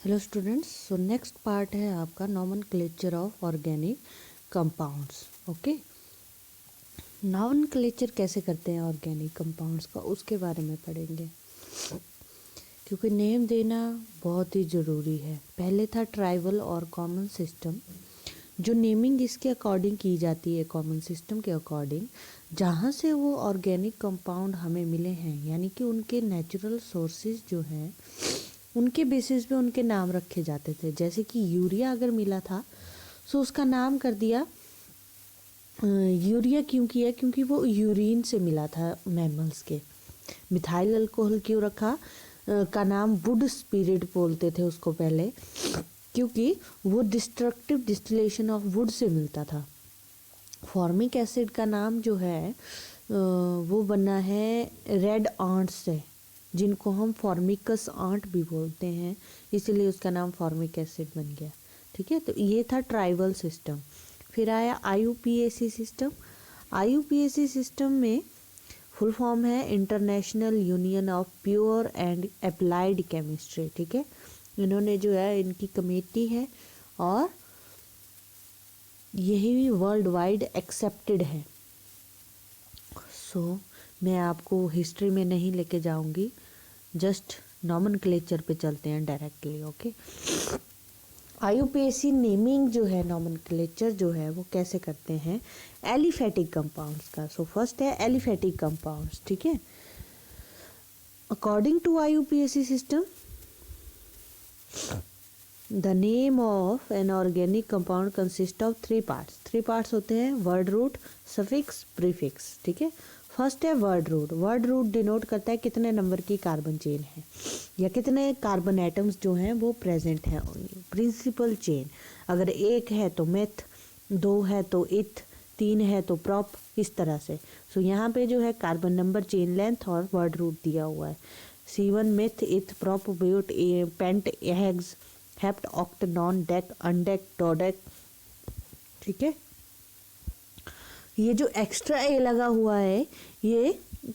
Hello students, so next part है आपका nomenclature of organic compounds. Okay, nomenclature कैसे करते हैं ऑर्गेनिक कंपाउंड्स का, उसके बारे में पढ़ेंगे, क्योंकि नेम देना बहुत ही ज़रूरी है। पहले था ट्राइबल और कॉमन सिस्टम, जो नेमिंग इसके अकॉर्डिंग की जाती है, कॉमन सिस्टम के अकॉर्डिंग, जहाँ से वो ऑर्गेनिक कंपाउंड हमें मिले हैं, यानी कि उनके नेचुरल सोर्सेज जो हैं उनके बेसिस पे उनके नाम रखे जाते थे। जैसे कि यूरिया अगर मिला था तो उसका नाम कर दिया यूरिया। क्यों किया? क्योंकि वो यूरिन से मिला था मैमल्स के। मिथाइल अल्कोहल क्यों रखा? का नाम वुड स्पिरिट बोलते थे उसको पहले, क्योंकि वो destructive distillation of would say मिलता था। फॉर्मिक एसिड का नाम जो है वो बना है रेड आंट से, जिनको हम फॉर्मिकस आंट भी बोलते हैं, इसीलिए उसका नाम फॉर्मिक एसिड बन गया। ठीक है, तो ये था ट्राइबल सिस्टम। फिर आया आईयूपीएसी सिस्टम। आईयूपीएसी सिस्टम में फुल फॉर्म है international union of pure and applied chemistry. ठीक है, इन्होंने जो है, इनकी कमेटी है और यही वर्ल्ड वाइड एक्सेप्टेड है। सो मैं आपको हिस्ट्री में नहीं लेके जाऊंगी, जस्ट नॉमेनक्लेचर पे चलते हैं डायरेक्टली। ओके, आईयूपीएसी नेमिंग जो है, नॉमेनक्लेचर जो है वो कैसे करते हैं एलिफेटिक कंपाउंड्स का। सो फर्स्ट है एलिफेटिक कंपाउंड्स। ठीक है, according to IUPAC system the name of an organic compound consist of three parts होते हैं, वर्ड रूट, सफिक्स, प्रीफिक्स। ठीक है, फर्स्ट है word root. Word root denote करता है कितने नंबर की कार्बन चेन है या कितने कार्बन एटम्स जो हैं वो प्रेजेंट हैं। प्रिंसिपल चेन, अगर एक है तो मेथ, दो है तो इथ, तीन है तो प्रॉप, इस तरह से। सो यहाँ पे जो है कार्बन नंबर, चेन लेंथ और वर्ड रूट दिया हुआ है। C1 meth, eth, prop, but, pent, hex, hept, oct, non, dec, undec, dodec. ठीक है, ये जो एक्स्ट्रा ए लगा हुआ है ये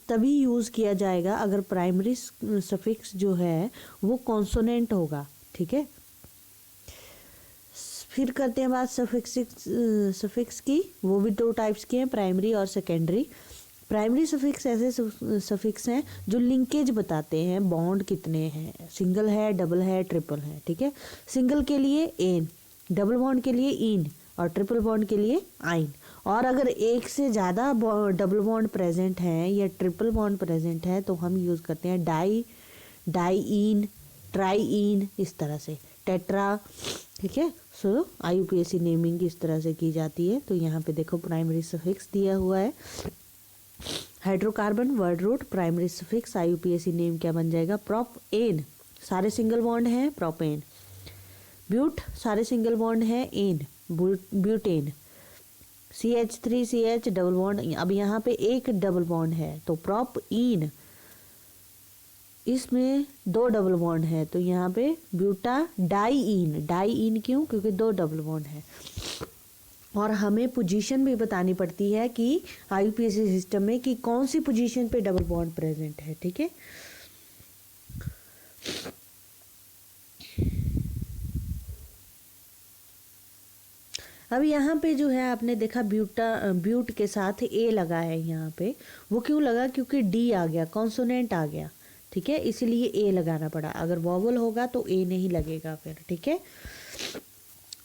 तभी यूज़ किया जाएगा अगर प्राइमरी सफिक्स जो है वो कॉन्सोनेंट होगा। ठीक है, फिर करते हैं बात सफिक्स की। वो भी दो टाइप्स के हैं, प्राइमरी और सेकेंडरी। प्राइमरी सफिक्स ऐसे सफिक्स हैं जो लिंकेज बताते हैं, बॉन्ड कितने हैं, सिंगल है, डबल है, ट्रिपल है। ठीक है, सिंगल के लिए एन, डबल बॉन्ड के लिए इन और ट्रिपल बॉन्ड के लिए आइन। और अगर एक से ज़्यादा डबल बॉन्ड प्रेजेंट हैं या ट्रिपल बॉन्ड प्रेजेंट है तो हम यूज़ करते हैं डाईइन, ट्राईइन, इस तरह से, टेट्रा। ठीक है, सो आईयूपीएसी नेमिंग इस तरह से की जाती है। तो यहाँ पे देखो प्राइमरी सफिक्स दिया हुआ है, hydrocarbon, word root, primary suffix, IUPAC name क्या बन जाएगा? प्रॉप एन, सारे सिंगल बॉन्ड हैं, प्रोपेन। ब्यूट, सारे सिंगल बॉन्ड हैं, ane, butane. CH3CH double bond, अब यहाँ पे एक डबल बॉन्ड है तो प्रॉप इन, इसमें दो डबल बॉन्ड है तो यहाँ पे ब्यूटा डाईइन। डाईइन क्यों? क्योंकि दो डबल बॉन्ड है। और हमें पोजीशन भी बतानी पड़ती है कि आईयूपीएसी सिस्टम में कि कौन सी पोजीशन पे डबल बॉन्ड प्रेजेंट है। ठीक है, अब यहाँ पे जो है आपने देखा ब्यूट के साथ ए लगा है यहाँ पे। वो क्यों लगा? क्योंकि डी आ गया, कॉन्सोनेंट आ गया। ठीक है, इसलिए ए लगाना पड़ा। अगर वॉवल होगा तो ए नहीं लगेगा फिर। ठीक है,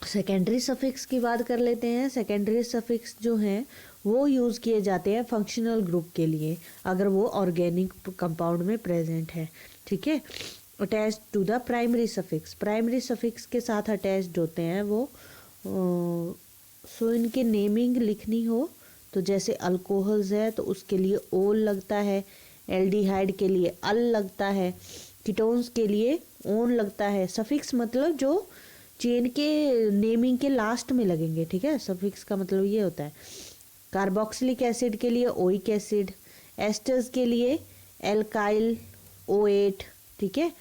सेकेंडरी सफिक्स की बात कर लेते हैं। सेकेंडरी सफिक्स जो हैं वो यूज़ किए जाते हैं फंक्शनल ग्रुप के लिए, अगर वो ऑर्गेनिक कंपाउंड में प्रेजेंट है। ठीक है, attached to the primary suffix, primary suffix के साथ अटैच्ड होते हैं वो। सो इनके नेमिंग लिखनी हो तो जैसे अल्कोहल्स है तो उसके लिए ओल लगता है, एल्डिहाइड के लिए अल लगता है, कीटोन्स के लिए ओन लगता है। सफिक्स मतलब जो चेन के नेमिंग के लास्ट में लगेंगे। ठीक है, सफिक्स का मतलब ये होता है। कार्बोक्सिलिक एसिड के लिए ओइक एसिड, एस्टर्स के लिए एल्काइल O8। ठीक है,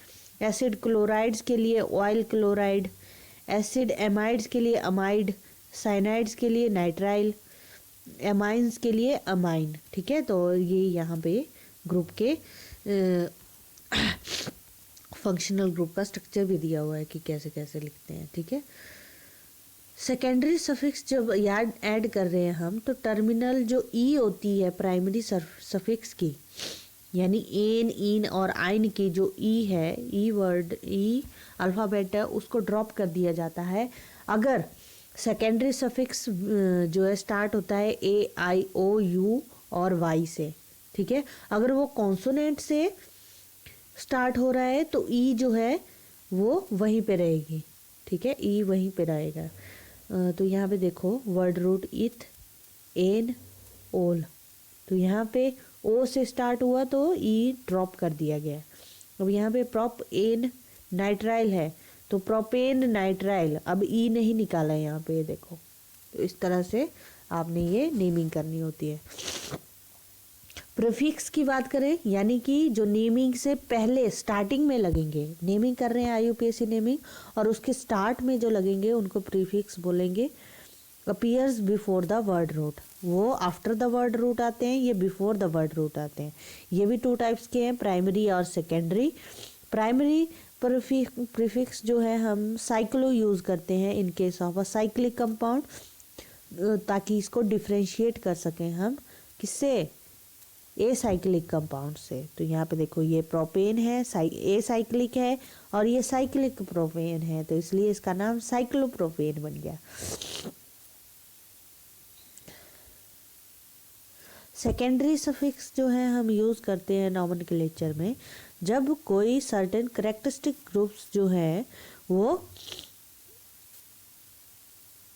एसिड क्लोराइड्स के लिए ऑयल क्लोराइड, एसिड एमाइड्स के लिए अमाइड, साइनाइड्स के लिए नाइट्राइल, एमाइंस के लिए अमाइन। ठीक है, तो ये यहाँ पे ग्रुप के फंक्शनल ग्रुप का स्ट्रक्चर भी दिया हुआ है कि कैसे कैसे लिखते हैं, ठीक है। सेकेंडरी सफिक्स जब याद ऐड कर रहे हैं हम, तो टर्मिनल जो ई होती है प्राइमरी सफिक्स की, यानी एन, इन और आइन की जो ई है, ई वर्ड, ई अल्फ़ाबेट है, उसको ड्रॉप कर दिया जाता है अगर सेकेंडरी सफिक्स जो है स्टार्ट होता है ए, आई, ओ, यू और वाई से, ठीक है। अगर वो कॉन्सोनेंट से स्टार्ट हो रहा है तो ई जो है वो वहीं पे रहेगी, ठीक है, ई वहीं पे रहेगा। तो यहाँ पे देखो वर्ड रूट इथ, एन, ओल, तो यहाँ पे ओ से स्टार्ट हुआ तो ई ड्रॉप कर दिया गया। अब यहाँ पे प्रोप एन नाइट्राइल है तो प्रोपेन नाइट्राइल, अब ई नहीं निकाला है यहाँ पे, ये देखो। तो इस तरह से आपने ये नेमिंग करनी होती है। प्रीफिक्स की बात करें, यानी कि जो नेमिंग से पहले स्टार्टिंग में लगेंगे, नेमिंग कर रहे हैं IUPAC नेमिंग, और उसके स्टार्ट में जो लगेंगे उनको प्रीफिक्स बोलेंगे। Appears before the word root, वो आफ्टर द वर्ड रूट आते हैं, ये बिफोर द वर्ड रूट आते हैं। ये भी टू टाइप्स के हैं, प्राइमरी और सेकेंडरी। प्राइमरी प्रीफिक्स जो है हम साइक्लो यूज़ करते हैं इन case of a cyclic compound, ताकि इसको डिफ्रेंशिएट कर सकें हम किससे, ए साइक्लिक कंपाउंड से। तो यहाँ पे देखो ये प्रोपेन है, ए साइक्लिक है, और ये साइक्लिक प्रोपेन है, तो इसलिए इसका नाम साइक्लोप्रोपेन बन गया। सेकेंडरी सफिक्स जो है हम यूज़ करते हैं नॉमेनक्लेचर में जब कोई सर्टेन करेक्टरिस्टिक ग्रुप्स जो है वो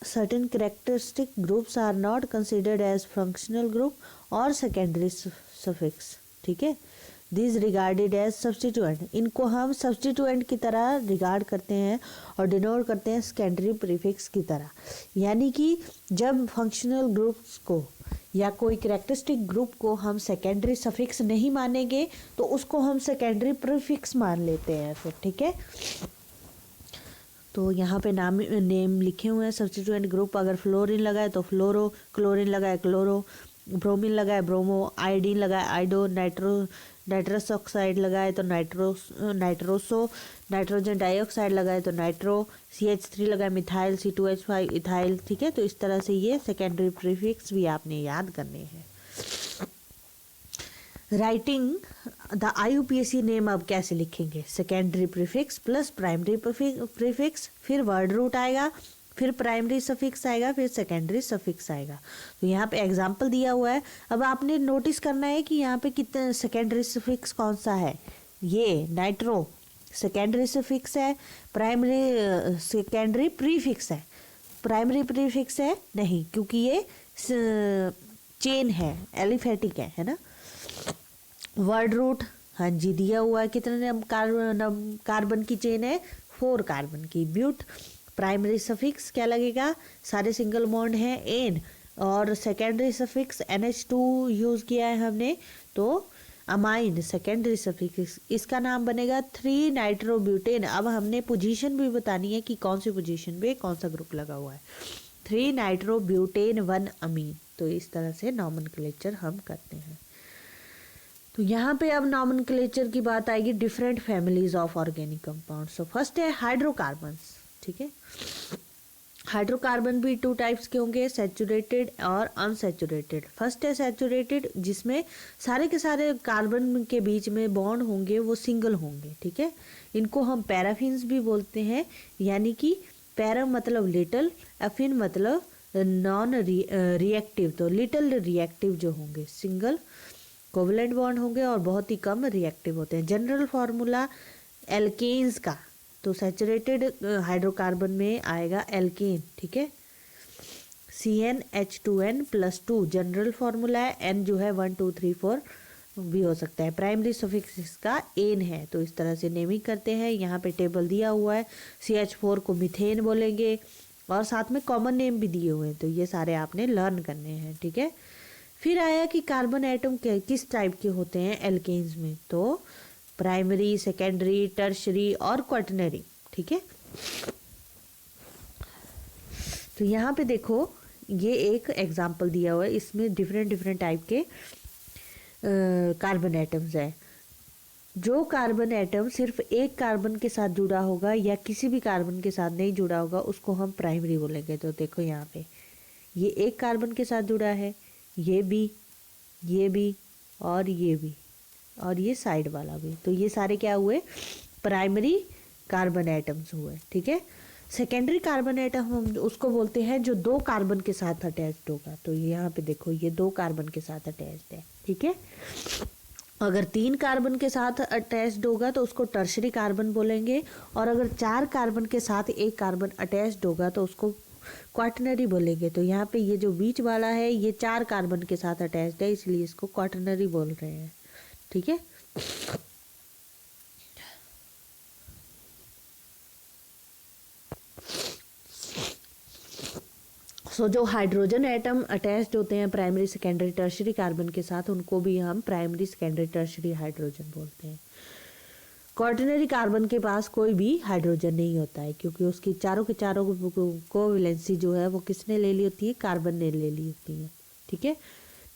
certain characteristic groups are not considered as functional group or secondary suffix, ठीक है। These regarded as substituent, इनको हम substituent की तरह रिगार्ड करते हैं और डिनोट करते हैं secondary prefix की तरह। यानी कि जब फंक्शनल ग्रुप्स को या कोई करेक्टरिस्टिक ग्रुप को हम सेकेंडरी सफिक्स नहीं मानेंगे तो उसको हम सेकेंडरी प्रीफिक्स मान लेते हैं फिर, ठीक है। तो यहाँ पे नेम लिखे हुए हैं सब्स्टिट्यूएंट ग्रुप। अगर फ्लोरीन लगाए तो फ्लोरो, क्लोरीन लगाए क्लोरो, ब्रोमीन लगाए ब्रोमो, आयोडीन लगाए आइडो, नाइट्रस ऑक्साइड लगाए तो नाइट्रोसो, नाइट्रोजन डाइऑक्साइड लगाए तो नाइट्रो, CH3 लगाए मिथाइल, C2H5 इथाइल, ठीक है। तो इस तरह से ये सेकेंडरी प्रीफिक्स भी आपने याद करने हैं। राइटिंग द IUPAC नेम अब कैसे लिखेंगे, secondary prefix plus primary prefix, फिर वर्ड रूट आएगा, फिर प्राइमरी सफिक्स आएगा, फिर सेकेंडरी सफिक्स आएगा। तो यहाँ पे एग्जांपल दिया हुआ है। अब आपने नोटिस करना है कि यहाँ पे कितने सेकेंडरी सफिक्स कौन सा है, ये नाइट्रो सेकेंडरी सफिक्स है, प्राइमरी सेकेंडरी प्रीफिक्स है, प्राइमरी प्रीफिक्स है नहीं, क्योंकि ये चेन है, एलिफेटिक है ना। वर्ड रूट, हाँ जी दिया हुआ है, कितने कार्बन की चेन है, 4 कार्बन की। ब्यूट प्राइमरी सफिक्स क्या लगेगा, सारे सिंगल बॉन्ड हैं एन, और सेकेंडरी सफिक्स NH2 यूज़ किया है हमने, तो अमाइन सेकेंडरी सफिक्स, इसका नाम बनेगा 3 नाइट्रोब्यूटेन। अब हमने पोजीशन भी बतानी है कि कौन सी पोजीशन पे कौन सा ग्रुप लगा हुआ है, 3 नाइट्रोब्यूटेन 1 अमीन। तो इस तरह से नॉमेनक्लेचर हम करते हैं। तो यहाँ पे अब नॉमेनक्लेचर की बात आएगी different families of organic compound. So first है हाइड्रोकार्बन्स, ठीक है। हाइड्रोकार्बन भी 2 टाइप्स के होंगे, सैचुरेटेड और अनसैचुरेटेड। फर्स्ट है सैचुरेटेड, जिसमें सारे के सारे कार्बन के बीच में बॉन्ड होंगे वो सिंगल होंगे, ठीक है। इनको हम पैराफिन्स भी बोलते हैं, यानी कि पैरा मतलब लिटल, एफिन मतलब नॉन रिएक्टिव, तो लिटल रिएक्टिव जो होंगे, सिंगल कोवलेंट बॉन्ड होंगे और बहुत ही कम रिएक्टिव होते हैं। जनरल फार्मूला एल्केन्स का, तो सैचुरेटेड हाइड्रोकार्बन में आएगा एल्केन, ठीक है, CnH2n+2 जनरल फार्मूला है। N जो है 1 2 3 4 भी हो सकता है। प्राइमरी सफिक्स इसका एन है, तो इस तरह से नेमिंग करते हैं। यहाँ पे टेबल दिया हुआ है, CH4 को मीथेन बोलेंगे और साथ में कॉमन नेम भी दिए हुए हैं, तो ये सारे आपने लर्न करने हैं, ठीक है। फिर आया कि कार्बन एटम किस टाइप के होते हैं एल्केन्स में, तो प्राइमरी, सेकेंडरी, टर्शरी और क्वाटरनरी, ठीक है। तो यहाँ पे देखो ये एक एग्जांपल दिया हुआ है, इसमें डिफरेंट टाइप के कार्बन एटम्स है। जो कार्बन एटम सिर्फ एक कार्बन के साथ जुड़ा होगा या किसी भी कार्बन के साथ नहीं जुड़ा होगा उसको हम प्राइमरी बोलेंगे। तो देखो यहाँ पे ये एक कार्बन के साथ जुड़ा है, ये भी और ये भी और ये साइड वाला भी, तो ये सारे क्या हुए, प्राइमरी कार्बन एटम्स हुए। ठीक है। सेकेंडरी कार्बन एटम हम उसको बोलते हैं जो दो कार्बन के साथ अटैच्ड होगा। तो यहाँ पे देखो ये दो कार्बन के साथ अटैच्ड है। ठीक है। अगर 3 कार्बन के साथ अटैच्ड होगा तो उसको टर्शरी कार्बन बोलेंगे, और अगर 4 कार्बन के साथ एक कार्बन अटैच्ड होगा तो उसको क्वाटरनरी बोलेंगे। तो यहाँ पे ये जो बीच वाला है ये 4 कार्बन के साथ अटैच्ड है, इसलिए इसको क्वाटरनरी बोल रहे हैं। ठीक है। सो जो हाइड्रोजन एटम अटैच्ड होते हैं प्राइमरी सेकेंडरी टर्शरी कार्बन के साथ उनको भी हम प्राइमरी सेकेंडरी टर्शरी हाइड्रोजन बोलते हैं। क्वाटरनरी कार्बन के पास कोई भी हाइड्रोजन नहीं होता है क्योंकि उसकी चारों के चारों कोवैलेंसी जो है वो किसने ले ली होती है, कार्बन ने ले ली होती है। ठीक है।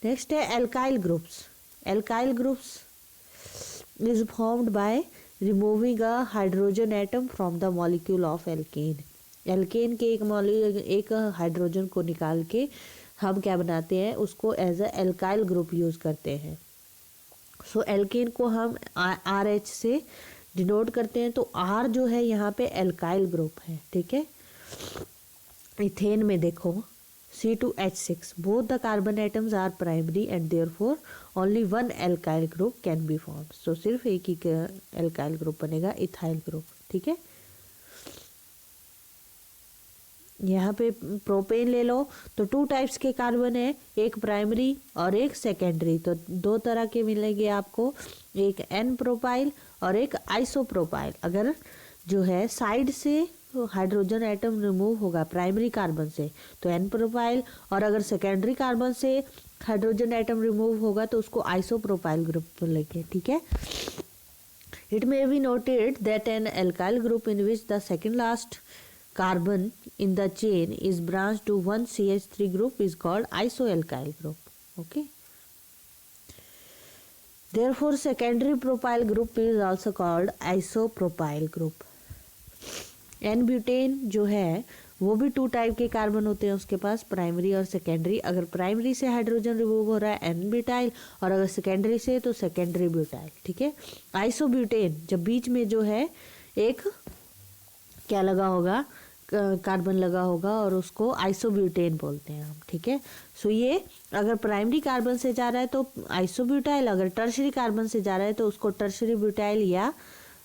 नेक्स्ट है alkyl groups. Alkyl groups is formed by removing a hydrogen atom from the molecule of alkane. Alkane के एक हाइड्रोजन को निकाल के हम क्या बनाते हैं, उसको as a alkyl group use करते हैं। सो एल्केन को हम RH से डिनोट करते हैं। तो R जो है यहाँ पे एल्काइल ग्रुप है। ठीक है। इथेन में देखो C2H6 both the carbon atoms are primary and therefore only one alkyl group can be formed. So सिर्फ एक ही एल्काइल ग्रुप बनेगा, इथाइल ग्रुप। ठीक है। यहाँ पे प्रोपेन ले लो तो 2 टाइप्स के कार्बन है, एक प्राइमरी और एक सेकेंडरी। तो 2 तरह के मिलेंगे आपको, एक एन प्रोपाइल और एक आइसोप्रोपाइल। अगर जो है साइड से हाइड्रोजन एटम रिमूव होगा प्राइमरी कार्बन से तो एन प्रोपाइल, और अगर सेकेंडरी कार्बन से हाइड्रोजन एटम रिमूव होगा तो उसको आइसोप्रोपाइल ग्रुप बोलेंगे। ठीक है। It may be noted that an alkyl group in which the second last carbon in the chain is branched to one CH3 group is called isoalkyl group. Okay. Therefore, secondary propyl group is also called isopropyl group. N-butane जो है वो भी 2 type के carbon होते हैं उसके पास, primary और secondary. अगर प्राइमरी से हाइड्रोजन रिमूव हो रहा है N-ब्यूटाइल, और अगर सेकेंडरी से तो सेकेंडरी ब्यूटाइल। ठीक है। आइसोब्यूटेन जब बीच में जो है एक क्या लगा होगा, कार्बन लगा होगा, और उसको आइसोब्यूटेन बोलते हैं हम। ठीक है। सो ये अगर प्राइमरी कार्बन से जा रहा है तो आइसोब्यूटाइल, अगर टर्शरी कार्बन से जा रहा है तो उसको टर्शरी ब्यूटाइल या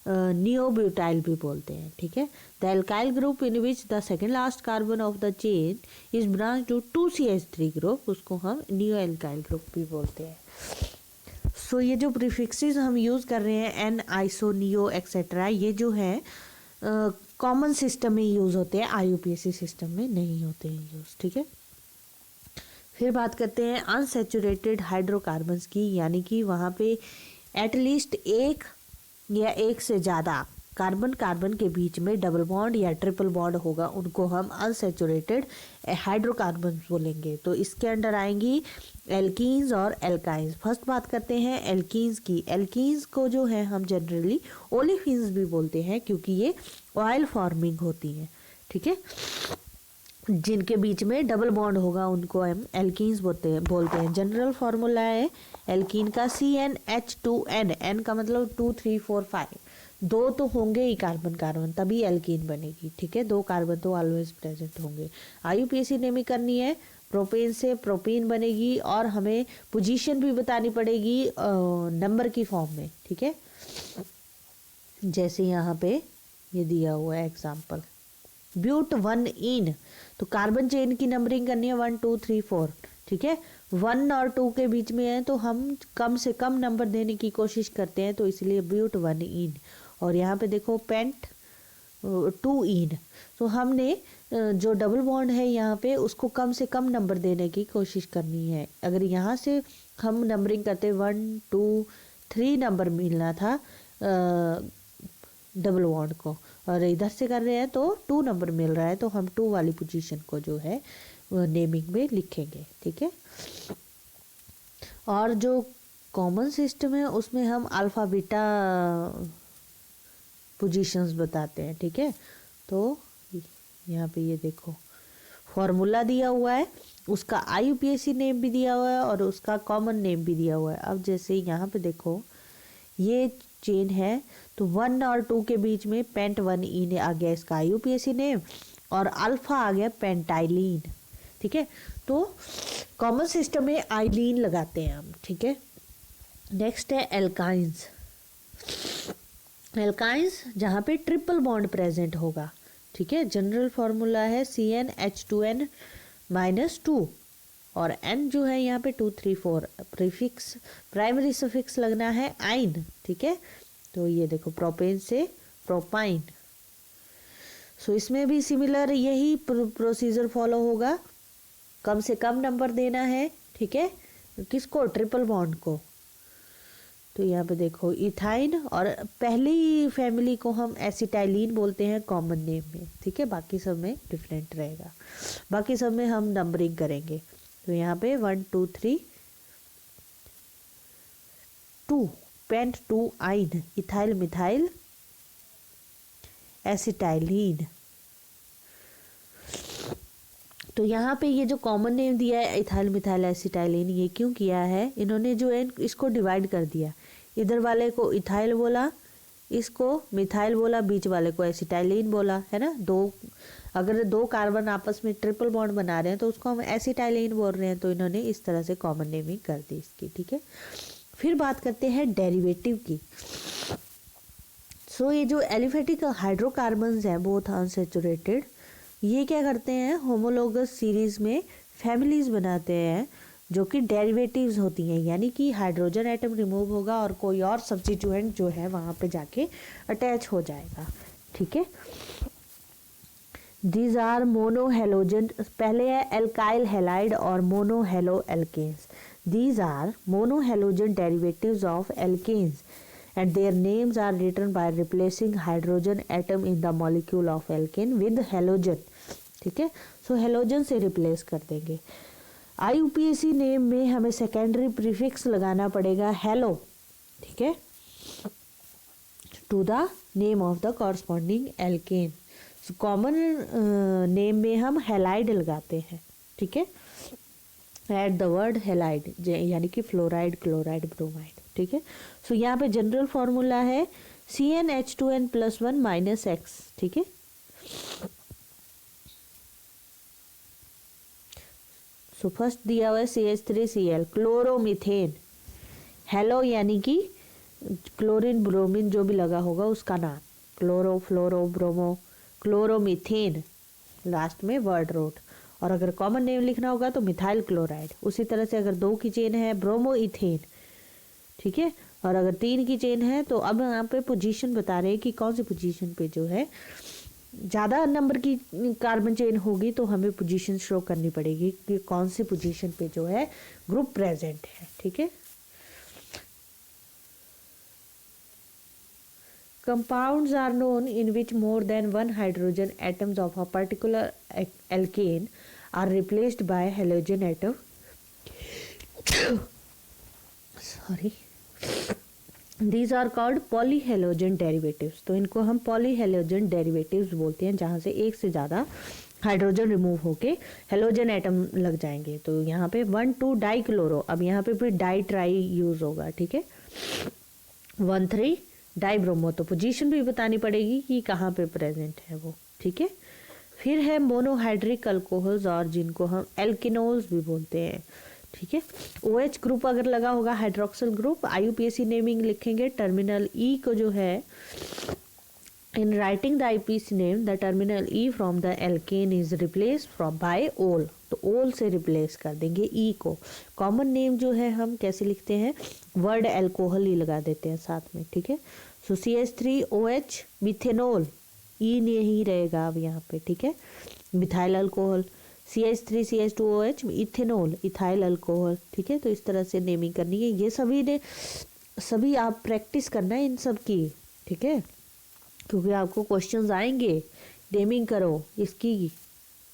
नियोब्यूटाइल भी बोलते हैं। ठीक है। The alkyl group in which the second last carbon of the chain is branch to 2CH3 group, उसको हम नियो एल्काइल ग्रुप भी बोलते हैं। सो ये जो प्रीफिक्सेस हम यूज कर रहे हैं एन, आइसो, नियो एक्सेट्रा, ये जो है कॉमन सिस्टम में यूज होते हैं, IUPAC सिस्टम में नहीं होते हैं यूज। ठीक है। फिर बात करते हैं अनसैचुरेटेड हाइड्रोकार्बन्स की, यानी कि वहाँ पे एटलीस्ट एक या एक से ज़्यादा कार्बन कार्बन के बीच में डबल बॉन्ड या ट्रिपल बॉन्ड होगा, उनको हम अनसैचुरेटेड हाइड्रोकार्बन्स बोलेंगे। तो इसके अंडर आएंगी एल्कीन्स और एल्काइंस। फर्स्ट बात करते हैं एल्कीन्स की। एल्कीन्स को जो है हम जनरली ओलेफिन्स भी बोलते हैं क्योंकि ये ऑयल फॉर्मिंग होती हैं। ठीक है। जिनके बीच में डबल बॉन्ड होगा उनको हम एल्कीन्स बोलते हैं। जनरल फार्मूला है एल्कीन का CnH2n। n का मतलब 2 3 4 5, 2 तो होंगे ही कार्बन कार्बन तभी एल्कीन बनेगी। ठीक है। 2 कार्बन तो ऑलवेज प्रेजेंट होंगे। IUPAC नेमिंग करनी है, प्रोपेन से प्रोपीन बनेगी और हमें पोजीशन भी बतानी पड़ेगी नंबर की फॉर्म में। ठीक है। जैसे यहाँ पे ये दिया हुआ है एग्जाम्पल ब्यूट 1 इन, तो कार्बन चेन की नंबरिंग करनी है 1 2 3 4। ठीक है। 1 और 2 के बीच में है तो हम कम से कम नंबर देने की कोशिश करते हैं, तो इसलिए ब्यूट 1 इन। और यहाँ पे देखो पेंट 2 इन, तो हमने जो डबल बॉन्ड है यहाँ पे उसको कम से कम नंबर देने की कोशिश करनी है। अगर यहाँ से हम नंबरिंग करते 1 2 3 नंबर मिलना था डबल बॉन्ड को, और इधर से कर रहे हैं तो 2 नंबर मिल रहा है, तो हम 2 वाली पोजीशन को जो है नेमिंग में लिखेंगे। ठीक है। और जो कॉमन सिस्टम है उसमें हम अल्फ़ा बीटा पोजीशंस बताते हैं, ठीक है। तो यहाँ पे ये देखो फॉर्मूला दिया हुआ है, उसका IUPAC नेम भी दिया हुआ है और उसका कॉमन नेम भी दिया हुआ है। अब जैसे यहाँ पे देखो ये चेन है तो 1 और 2 के बीच में पेंट 1 आ गया इसका IUPAC नेम, और अल्फा आ गया पेंटाइलिन, ठीक है। तो कॉमन सिस्टम में आइलीन लगाते हैं हम, ठीक है। नेक्स्ट है एल्काइंस। एल्काइंस जहाँ पे ट्रिपल बॉन्ड प्रेजेंट होगा, ठीक है। जनरल फॉर्मूला है CnH2n-2 और n जो है यहाँ पे 2 3 4, प्रीफिक्स प्राइमरी सफिक्स लगना है आइन, ठीक है। तो ये देखो प्रोपेन से प्रोपाइन। सो इसमें भी सिमिलर यही प्रोसीजर फॉलो होगा, कम से कम नंबर देना है, ठीक है। किसको? ट्रिपल बॉन्ड को। तो यहाँ पे देखो इथाइन, और पहली फैमिली को हम एसिटाइलिन बोलते हैं कॉमन नेम में, ठीक है। बाकी सब में डिफरेंट रहेगा, बाकी सब में हम नंबरिंग करेंगे। तो यहाँ पे 1 2 3 2 पेंट 2 आइन इथाइल मिथाइल एसिटाइलिन। तो यहाँ पे ये जो कॉमन नेम दिया है इथाइल मिथाइल एसिटाइलिन, ये क्यों किया है? इन्होंने जो है इसको डिवाइड कर दिया, इधर वाले को इथाइल बोला, इसको मिथाइल बोला, बीच वाले को एसिटाइलिन बोला, है ना। अगर 2 कार्बन आपस में ट्रिपल बॉन्ड बना रहे हैं तो उसको हम एसिटाइलिन बोल रहे हैं, तो इन्होंने इस तरह से कॉमन नेमिंग कर दी इसकी, ठीक है। फिर बात करते हैं डेरिवेटिव की। सो ये जो एलिफेटिक हाइड्रोकार्बन्स हैं बोथ अनसैचुरेटेड, ये क्या करते हैं? होमोलोगस सीरीज में फैमिलीज बनाते हैं जो कि डेरिवेटिव्स होती हैं, यानी कि हाइड्रोजन एटम रिमूव होगा और कोई और सब्स्टिट्यूएंट जो है वहाँ पे जाके अटैच हो जाएगा, ठीक है। दीज आर मोनो हेलोजन, पहले है एल्काइल हेलाइड और mono halo alkanes. These are mono halogen derivatives of alkanes and their names are written by replacing hydrogen atom in the molecule of alkane with halogen, ठीक है। सो halogen से replace कर देंगे। IUPAC name में हमें secondary prefix लगाना पड़ेगा halo, ठीक है, to the name of the corresponding alkane. Common name में हम हेलाइड लगाते हैं, ठीक है, एट द वर्ड हेलाइड, यानी कि फ्लोराइड क्लोराइड ब्रोमाइड, ठीक है। सो यहाँ पे जनरल फॉर्मूला है CnH2n+1 - X, ठीक है। सो फर्स्ट दिया हुआ है CH3Cl क्लोरोमीथेन, हेलो यानी कि क्लोरीन ब्रोमीन जो भी लगा होगा उसका नाम, क्लोरो फ्लोरो ब्रोमो क्लोरोमीथेन, लास्ट में वर्ड रूट। और अगर कॉमन नेम लिखना होगा तो मिथाइल क्लोराइड। उसी तरह से अगर 2 की चेन है ब्रोमो इथेन, ठीक है, और अगर 3 की चेन है तो अब यहाँ पे पोजीशन बता रहे हैं कि कौन सी पोजीशन पे जो है ज़्यादा नंबर की कार्बन चेन होगी तो हमें पोजीशन शो करनी पड़ेगी कि कौन सी पोजीशन पे जो है ग्रुप प्रेजेंट है, ठीक है। Compounds are known in which more than one hydrogen atoms of a particular alkane are replaced by halogen atom. Sorry. These are called polyhalogen derivatives. तो इनको हम polyhalogen derivatives बोलते हैं, जहाँ से एक से ज़्यादा हाइड्रोजन रिमूव होके हेलोजन एटम लग जाएंगे। तो यहाँ पे 1 2 डाई क्लोरो, अब यहाँ पे फिर डाई ट्राई यूज होगा, ठीक है। 1 3 डाई ब्रोमो, तो पोजीशन भी बतानी पड़ेगी कि कहाँ पे प्रेजेंट है वो, ठीक है। फिर है मोनोहाइड्रिक अल्कोहल्स और जिनको हम एल्किनोल्स भी बोलते हैं, ठीक है। OH ग्रुप अगर लगा होगा हाइड्रोक्सिल ग्रुप, IUPAC नेमिंग लिखेंगे टर्मिनल E को जो है, in writing the IUPAC name the terminal E from the alkene is replace from by ओल, तो ओल से रिप्लेस कर देंगे E को। कॉमन नेम जो है हम कैसे लिखते हैं? वर्ड एल्कोहल ही लगा देते हैं साथ में, ठीक है। सो CH3OH मिथेनॉल, E नहीं रहेगा अब यहाँ पे, ठीक है। Methyl alcohol, CH3CH2OH ethanol ethyl alcohol, ठीक है। तो इस तरह से नेमिंग करनी है। ये सभी आप प्रैक्टिस करना है इन सब की, ठीक है, क्योंकि आपको क्वेश्चंस आएंगे, नेमिंग करो इसकी,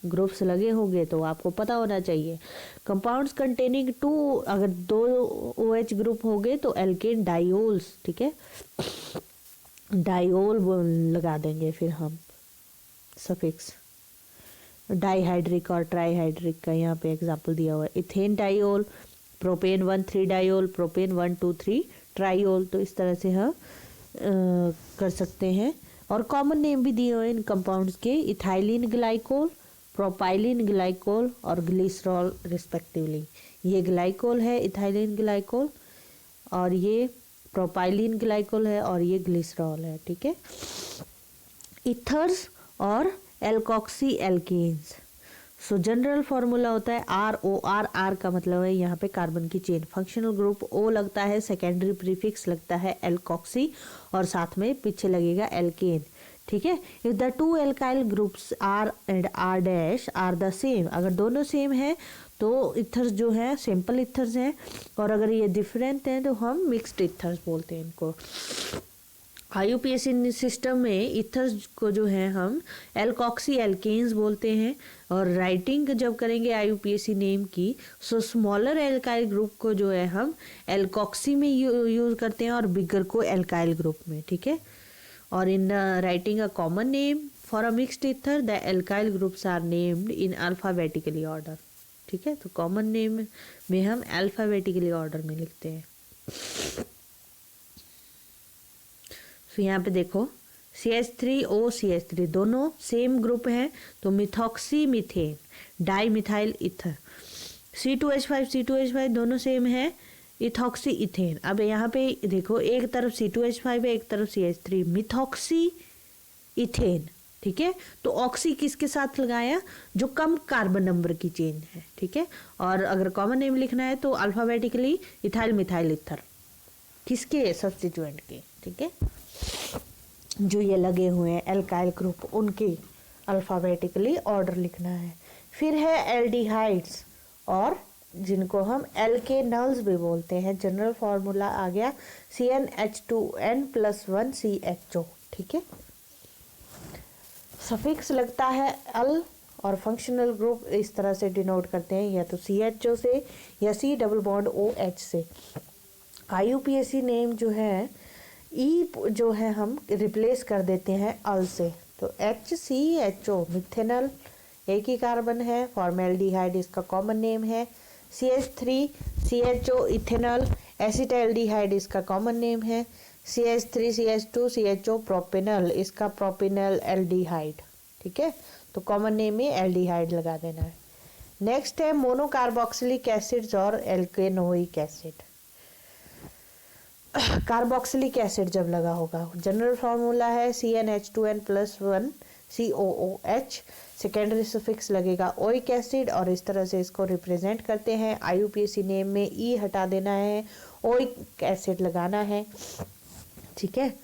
ग्रुप्स लगे होंगे तो आपको पता होना चाहिए। कंपाउंड्स कंटेनिंग 2, अगर 2 OH ग्रुप हो गए तो एल्केन डायोल्स, ठीक है, डायोल लगा देंगे फिर हम सफिक्स। डाईहाइड्रिक और ट्राईहाइड्रिक का यहाँ पे एग्जाम्पल दिया हुआ है। Ethane diol, propane 1,3 diol, propane 1,2,3 triol. तो इस तरह से हम कर सकते हैं। और कॉमन नेम भी दिए हुए हैं इन कंपाउंड्स के, इथाइलिन ग्लाइकोल, प्रोपाइलिन ग्लाइकोल और ग्लिसरॉल रिस्पेक्टिवली। ये ग्लाइकोल है इथाइलिन ग्लाइकोल, और ये प्रोपाइलिन ग्लाइकोल है, और ये ग्लिसरॉल है, ठीक है। इथर्स और alkoxy alkanes. So general formula होता है ROR। R का मतलब है यहाँ पे कार्बन की चेन। फंक्शनल ग्रुप O लगता है, सेकेंडरी प्रीफिक्स लगता है एल्कोक्सी, और साथ में पीछे लगेगा एल्केन, ठीक है। If the 2 alkyl groups R and R dash are the same, अगर दोनों सेम है तो इथर्स जो है सिंपल इथर्स हैं, और अगर ये डिफरेंट हैं तो हम मिक्स्ड इथर्स बोलते हैं इनको। IUPAC सिस्टम में इथर्स को जो है हम एल्कोक्सी एल्केन्स बोलते हैं, और राइटिंग जब करेंगे IUPAC नेम की, सो स्मॉलर एल्काइल ग्रुप को जो है हम एल्कोक्सी में यूज करते हैं और बिगर को एल्काइल ग्रुप में, ठीक है। और in writing a common name for a mixed ether the alkyl groups are named in alphabetically order, ठीक है। तो कॉमन नेम में हम अल्फाबेटिकली ऑर्डर में लिखते हैं। तो यहाँ पे देखो CH3O CH3 दोनों सेम ग्रुप हैं, तो methoxy methane di methyl ether. C2H5 C2H5 दोनों सेम है, इथॉक्सी इथेन। अब यहाँ पे देखो एक तरफ C2H5 है, एक तरफ CH3, मिथॉक्सी इथेन, ठीक है। तो ऑक्सी किसके साथ लगाया, जो कम कार्बन नंबर की चेन है, ठीक है। और अगर कॉमन नेम लिखना है तो अल्फाबेटिकली इथाइल मिथाइल ईथर, किसके, सब्स्टिट्यूएंट के, ठीक है। जो ये लगे हुए हैं एल्काइल ग्रुप, उनके अल्फाबेटिकली ऑर्डर लिखना है। फिर है एल्डिहाइड्स, और जिनको हम एल्केनल्स भी बोलते हैं। जनरल फॉर्मूला आ गया CnH2n+1 CHO, ठीक है। सफिक्स लगता है अल, और फंक्शनल ग्रुप इस तरह से डिनोट करते हैं, या तो CHO से या C+OH से। IUPAC नेम जो है ई जो है हम रिप्लेस कर देते हैं अल से, तो HCHO मिथेनल एक ही कार्बन है, फॉर्मेल्डिहाइड इसका कॉमन नेम है। CH3CHO इथेनॉल एसिटाल्डिहाइड इसका कॉमन नेम है। CH3CH2CHO प्रोपेनल इसका प्रोपेनल एल्डिहाइड, ठीक है। तो कॉमन नेम में एल्डिहाइड लगा देना है। नेक्स्ट है मोनोकार्बोक्सिलिक एसिड्स और एल्केनोइक एसिड। कार्बोक्सिलिक एसिड जब लगा होगा, जनरल फार्मूला है CnH2n+1 COOH, सेकेंडरी सफिक्स लगेगा ओइक एसिड, और इस तरह से इसको रिप्रेजेंट करते हैं। IUPAC नेम में ई हटा देना है, ओइक एसिड लगाना है, ठीक है।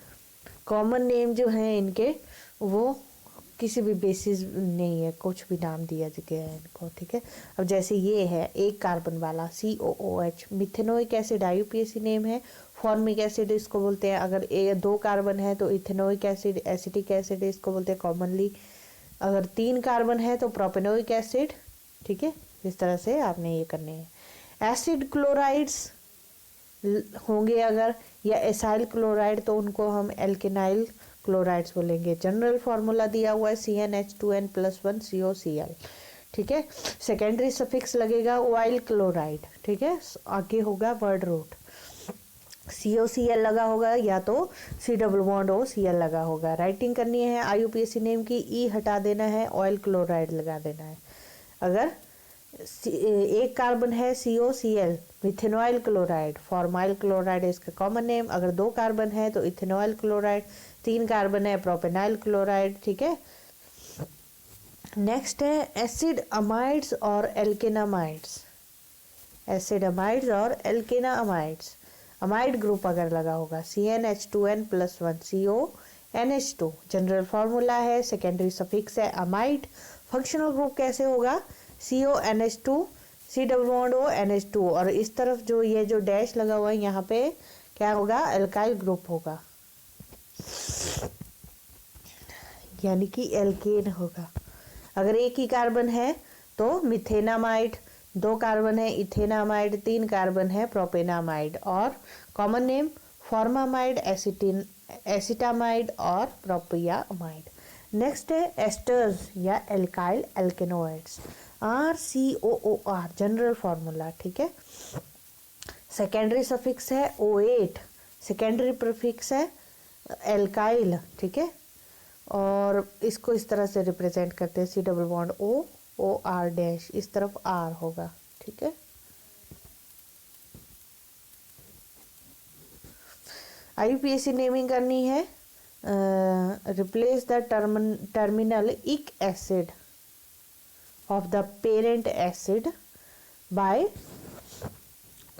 कॉमन नेम जो है इनके वो किसी भी बेसिस नहीं है, कुछ भी नाम दिया गया है इनको, ठीक है। अब जैसे ये है एक कार्बन वाला COOH, methanoic acid IUPAC name है। फॉर्मिक एसिड इसको बोलते हैं, अगर 2 कार्बन है तो इथेनोइक एसिड, एसिटिक एसिड इसको बोलते हैं कॉमनली। अगर 3 कार्बन है तो प्रोपेनोइक एसिड, ठीक है। इस तरह से आपने ये करने हैं। एसिड क्लोराइड्स होंगे अगर, या एसाइल क्लोराइड, तो उनको हम एल्केनाइल क्लोराइड्स बोलेंगे। जनरल फार्मूला दिया हुआ है CnH2n+1 COCl, ठीक है। सेकेंडरी सफिक्स लगेगा ऑयल क्लोराइड, ठीक है। आगे होगा वर्ड रूट, COCl लगा होगा, या तो C+OCl लगा होगा। राइटिंग करनी है IUPAC नेम की, ई हटा देना है, ऑयल क्लोराइड लगा देना है। अगर एक कार्बन है COCl मिथेनॉइल क्लोराइड, फॉर्माइल क्लोराइड इसका कॉमन नेम। अगर 2 कार्बन है तो इथेनॉइल क्लोराइड, 3 कार्बन है प्रोपेनाइल क्लोराइड, ठीक है। नेक्स्ट है एसिड अमाइड्स और एल्केनामाइड्स। एसिड अमाइड्स और एल्केनामाइड्स, अमाइड ग्रुप अगर लगा होगा CnH2n+1 CONH2, जनरल फार्मूला है, सेकेंडरी सफिक्स है अमाइड। फंक्शनल ग्रुप कैसे होगा, CONH2 C+ONH2, और इस तरफ जो ये जो डैश लगा हुआ है यहाँ पे क्या होगा, एल्काइल ग्रुप होगा, यानी कि एल्केन होगा। अगर एक ही कार्बन है तो मिथेनामाइड, 2 कार्बन है इथेनामाइड, 3 कार्बन है प्रोपेनामाइड। और कॉमन नेम फॉर्मामाइड, एसिटामाइड और प्रोपियामाइड। नेक्स्ट है एस्टर्स या एल्काइल एल्केनोइड्स, RCOOR जनरल फॉर्मूला, ठीक है। सेकेंडरी सफिक्स है O8, सेकेंडरी प्रीफिक्स है एल्काइल, ठीक है। और इसको इस तरह से रिप्रेजेंट करते हैं, C double bond OR dash, इस तरफ R होगा, ठीक है। IUPAC नेमिंग करनी है, रिप्लेस द टर्मिनल इक acid of the parent acid by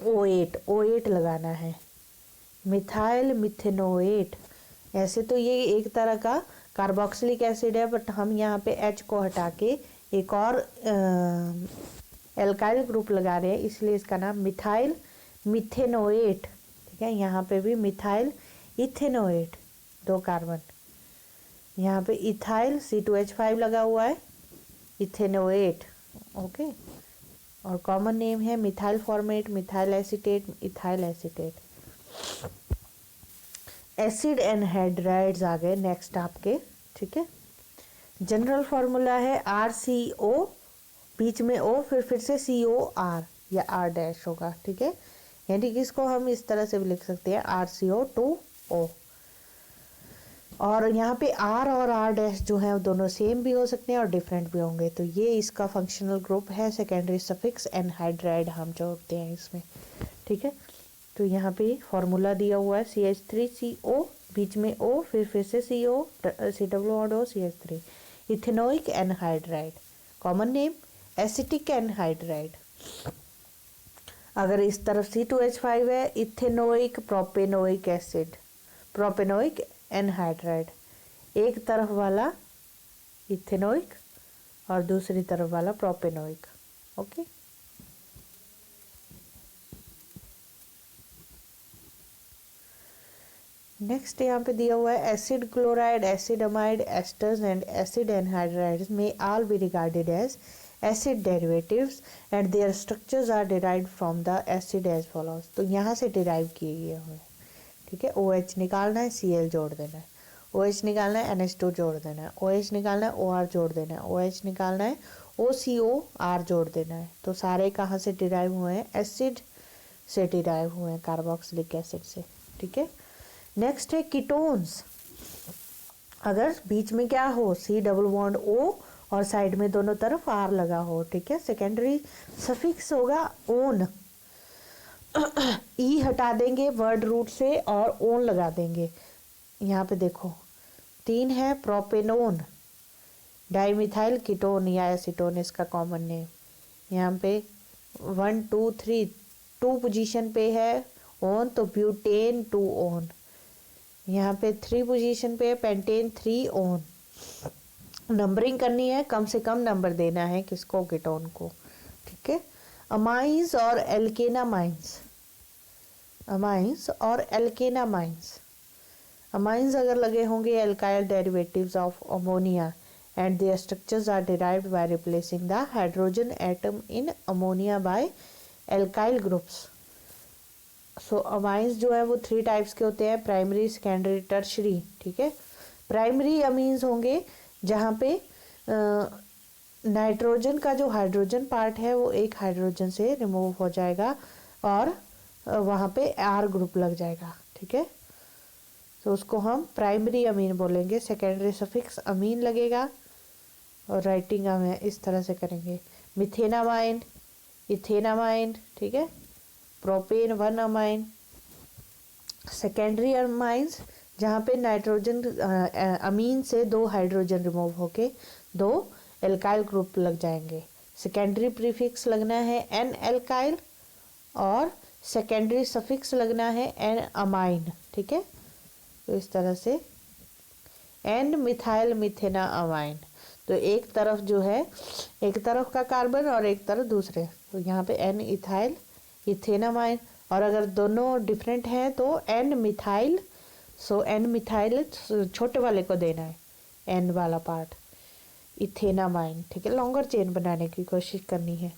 O8 लगाना है। मिथाइल मिथेनोएट, ऐसे तो ये एक तरह का कार्बोक्सिलिक एसिड है, बट हम यहाँ पे H को हटा के एक और एल्काइल ग्रुप लगा रहे हैं, इसलिए इसका नाम मिथाइल मिथेनोएट, ठीक है। यहाँ पे भी मिथाइल इथेनोएट, 2 कार्बन, यहाँ पे इथाइल C2H5 लगा हुआ है, इथेनोएट, ओके। और कॉमन नेम है methyl formate, methyl acetate, ethyl acetate. Acid anhydrides आ गए नेक्स्ट आपके, ठीक है। जनरल फॉर्मूला है RCO, बीच में O, फिर से COR या R डैश होगा, ठीक है। यानी कि इसको हम इस तरह से भी लिख सकते हैं RCO2O। और यहाँ पे R और R डैश जो है दोनों सेम भी हो सकते हैं और डिफरेंट भी होंगे। तो ये इसका फंक्शनल ग्रुप है, सेकेंडरी सफिक्स एनहाइड्राइड हम जोड़ते हैं इसमें, ठीक है। तो यहाँ पे फॉर्मूला दिया हुआ है CH3CO, बीच में O, फिर से CO, COO CH3, ethanoic anhydride. Common name acetic anhydride. अगर इस तरफ C2H5 है, ethanoic propanoic acid, propanoic anhydride. एक तरफ वाला इथेनोइक और दूसरी तरफ वाला प्रोपेनोइक, ओके। नेक्स्ट यहाँ पे दिया हुआ है acid chloride, acid amide, esters and acid anhydrides में all be regarded as acid derivatives and their structures are derived from the acid as follows। तो यहाँ से डिराइव किए गए हुए, ठीक है। OH निकालना है, Cl जोड़ देना है, OH निकालना है, NH2 जोड़ देना है, OH निकालना है, OR जोड़ देना है, OH निकालना है, OCOR जोड़ देना है। तो सारे कहाँ से डिराइव हुए हैं? एसिड से डिराइव हुए हैं, कार्बोक्सिलिक एसिड से, ठीक है। नेक्स्ट है कीटोन्स। अगर बीच में क्या हो, C डबल बॉन्ड O और साइड में दोनों तरफ R लगा हो, ठीक है। सेकेंडरी सफिक्स होगा ओन, ई हटा देंगे वर्ड रूट से और ओन लगा देंगे। यहाँ पे देखो 3 है प्रोपेनोन, डाइमिथाइल कीटोन या एसीटोन इसका कॉमन नेम। यहाँ पे 1 2 3 2 पोजीशन पे है ओन, तो ब्यूटेन 2 ओन। यहाँ पे 3 पोजीशन पे है पेंटेन 3 ओन। नंबरिंग करनी है, कम से कम नंबर देना है किसको, कीटोन को, ठीक है। अमाइंस और एल्केनामाइंस, अमाइंस और एल्केनामाइंस। अमाइंस अगर लगे होंगे alkyl derivatives of ammonia and their structures are derived by replacing the hydrogen atom in ammonia by alkyl groups. So amines जो है वो 3 टाइप्स के होते हैं, प्राइमरी, सेकेंडरी, टर्शरी, ठीक है। प्राइमरी अमीन्स होंगे जहाँ पे नाइट्रोजन का जो हाइड्रोजन पार्ट है वो एक हाइड्रोजन से रिमूव हो जाएगा और वहाँ पे R ग्रुप लग जाएगा, ठीक है। तो उसको हम प्राइमरी अमीन बोलेंगे। सेकेंडरी सफिक्स अमीन लगेगा और राइटिंग हम इस तरह से करेंगे, मिथेनामाइन, इथेनामाइन, ठीक है। Propane 1 amine. सेकेंडरी अमाइंस जहाँ पे नाइट्रोजन अमीन से 2 हाइड्रोजन रिमूव होके 2 एल्काइल ग्रुप लग जाएंगे। सेकेंडरी प्रीफिक्स लगना है एन एल्काइल और सेकेंडरी सफिक्स लगना है एन अमाइन, ठीक है। तो इस तरह से एन मिथाइल मिथेना अमाइन। तो एक तरफ जो है, एक तरफ का कार्बन और एक तरफ दूसरे, तो यहाँ पे एन इथाइल इथेनामाइन। और अगर दोनों डिफरेंट हैं तो एन मिथाइल, सो एन मिथाइल छोटे वाले को देना है, एन वाला पार्ट। इथेनामाइन, ठीक है, लॉन्गर चेन बनाने की कोशिश करनी है।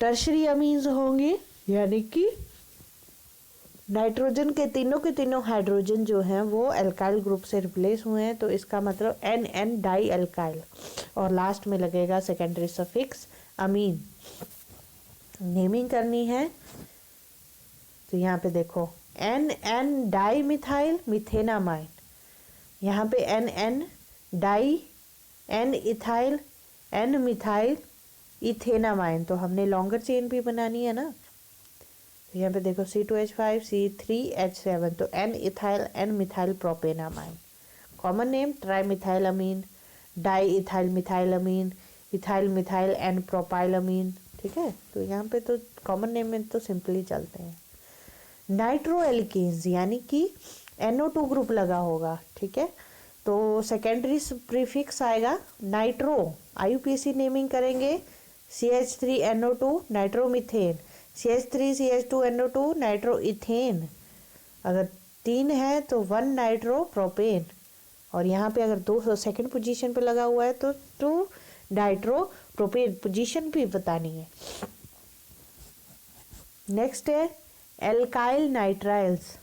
टर्शरी अमीन्स होंगे, यानी कि नाइट्रोजन के तीनों हाइड्रोजन जो हैं वो एल्काइल ग्रुप से रिप्लेस हुए हैं, तो इसका मतलब एन एन डाई एल्काइल, और लास्ट में लगेगा सेकेंडरी सफिक्स अमीन। नेमिंग करनी है तो यहाँ पे देखो N N di methyl methanamine, यहाँ पे N N di, N ethyl, N methyl ethanamine, तो हमने लॉन्गर चेन भी बनानी है ना। यहाँ पे देखो C2H5 C3H7, तो N ethyl N methyl propanamine. Common name trimethylamine, diethyl methylamine, ethyl methyl N propylamine, ठीक है। तो यहाँ पे तो कॉमन नेम में तो सिंपली चलते हैं। नाइट्रो एल्केन्स यानी कि NO2 ग्रुप लगा होगा, ठीक है, तो सेकेंडरी प्रीफिक्स आएगा नाइट्रो, IUPAC नेमिंग करेंगे CH3NO2 nitromethane, CH3CH2NO2 nitro ethane, अगर 3 है तो 1 नाइट्रो प्रोपेन, और यहाँ पे अगर 2 सेकेंड पोजीशन पे लगा हुआ है तो 2 नाइट्रो प्रोपेन, पोजीशन भी बतानी है। नेक्स्ट है एल्काइल नाइट्राइल्स,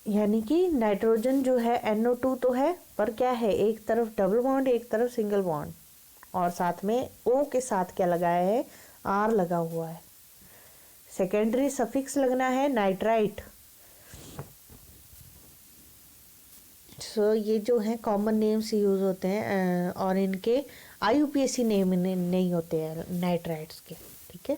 यानी कि नाइट्रोजन जो है NO2 तो है, पर क्या है, एक तरफ डबल बॉन्ड एक तरफ सिंगल बॉन्ड, और साथ में O के साथ क्या लगाया है, R लगा हुआ है। सेकेंडरी सफिक्स लगना है नाइट्राइट। सो ये जो है कॉमन नेम्स यूज होते हैं, और इनके IUPAC नेम नहीं होते हैं नाइट्राइट्स के, ठीक है।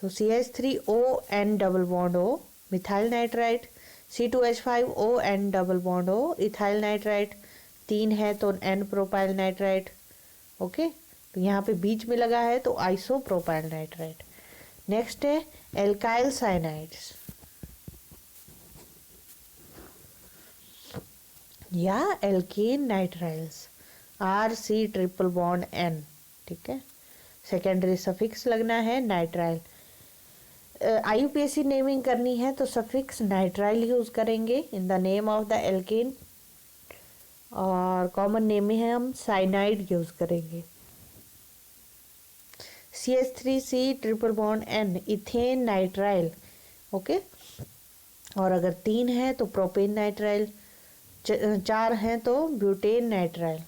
सो CH3ON double bond O methyl nitrite, C2H5ON double bond O ethyl nitrite, 3 है तो N प्रोपाइल नाइट्राइट, ओके, तो यहाँ पे बीच में लगा है तो आइसो प्रोपाइल नाइट्राइट। नेक्स्ट है एल्काइल साइनाइड्स या alkane nitriles, RC triple bond N, ठीक है। सेकेंडरी सफिक्स लगना है नाइट्राइल। IUPAC नेमिंग करनी है तो सफिक्स नाइट्राइल यूज करेंगे इन the name of the alkene, और कॉमन नेम में है हम साइनाइड यूज करेंगे। CH3C triple bond N ethane nitrile, okay, और अगर 3 है तो प्रोपेन नाइट्राइल, 4 हैं तो ब्यूटेन नाइट्राइल,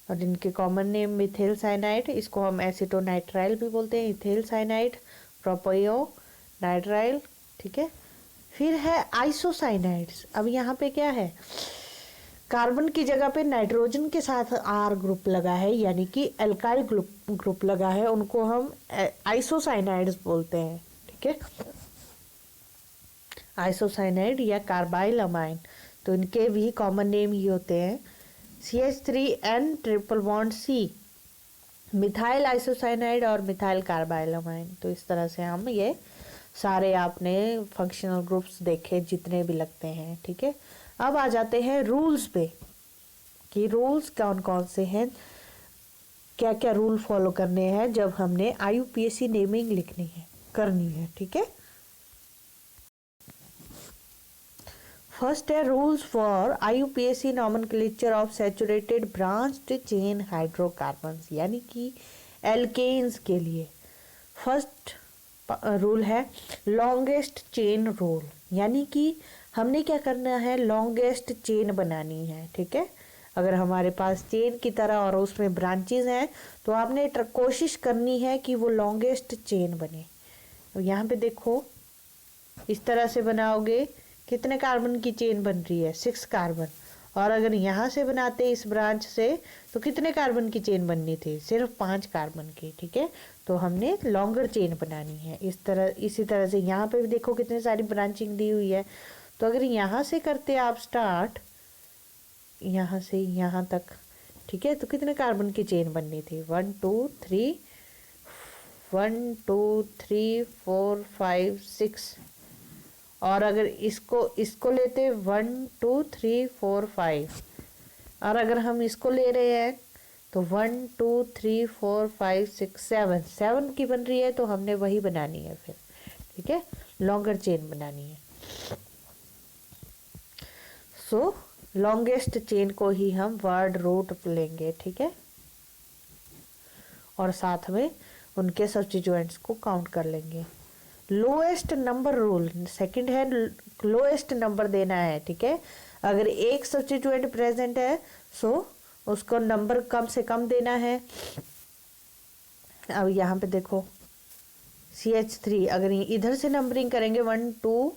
और इनके कॉमन नेम मिथिल साइनाइड, इसको हम एसिटोनाइट्राइल भी बोलते हैं, इथिल साइनाइड, प्रोपियो नाइट्राइल, ठीक है। फिर है आइसोसाइनाइड्स। अब यहाँ पे क्या है, कार्बन की जगह पे नाइट्रोजन के साथ R ग्रुप लगा है, यानी कि एल्काइल ग्रुप लगा है, उनको हम आइसोसाइनाइड्स बोलते हैं, ठीक है। आइसोसाइनाइड या कार्बाइल अमाइन, तो इनके भी कॉमन नेम ही होते हैं CH3N triple bond C methyl isocyanide और मिथाइल कार्बाइल अमाइन। तो इस तरह से हम ये सारे आपने फंक्शनल ग्रुप्स देखे जितने भी लगते हैं, ठीक है। अब आ जाते हैं रूल्स पे कि रूल्स कौन कौन से हैं, क्या क्या रूल फॉलो करने हैं जब हमने IUPAC नेमिंग लिखनी है करनी है, ठीक है। फर्स्ट है rules for IUPAC nomenclature of saturated branched chain hydrocarbons, यानी कि एल्केन्स के लिए। फर्स्ट रूल है लॉन्गेस्ट चेन रूल, यानी कि हमने क्या करना है, लॉन्गेस्ट चेन बनानी है, ठीक है। अगर हमारे पास चेन की तरह और उसमें ब्रांचेस हैं तो आपने कोशिश करनी है कि वो लॉन्गेस्ट चेन बने। तो यहाँ पे देखो इस तरह से बनाओगे, कितने कार्बन की चेन बन रही है, 6 कार्बन, और अगर यहाँ से बनाते इस ब्रांच से तो कितने कार्बन की चेन बननी थी, सिर्फ 5 कार्बन की, ठीक है। तो हमने लॉन्गर चेन बनानी है इस तरह। इसी तरह से यहाँ पे भी देखो कितनी सारी ब्रांचिंग दी हुई है, तो अगर यहाँ से करते आप स्टार्ट, यहाँ से यहाँ तक, ठीक है, तो कितने कार्बन की चेन बननी थी, 1 2 3 1 2 3 4 5 6, और अगर इसको लेते 1 2 3 4 5, और अगर हम इसको ले रहे हैं तो 1 2 3 4 5 6 7 की बन रही है, तो हमने वही बनानी है फिर, ठीक है, लॉन्गर चेन बनानी है। सो लॉन्गेस्ट चेन को ही हम वर्ड रूट लेंगे, ठीक है, और साथ में उनके सब्स्टिट्यूएंट्स को काउंट कर लेंगे। लोएस्ट नंबर रूल, सेकंड है लोएस्ट नंबर देना है, ठीक है। अगर एक सब्स्टिट्यूएंट प्रेजेंट है सो उसको नंबर कम से कम देना है। अब यहाँ पे देखो CH3, अगर इधर से नंबरिंग करेंगे 1 2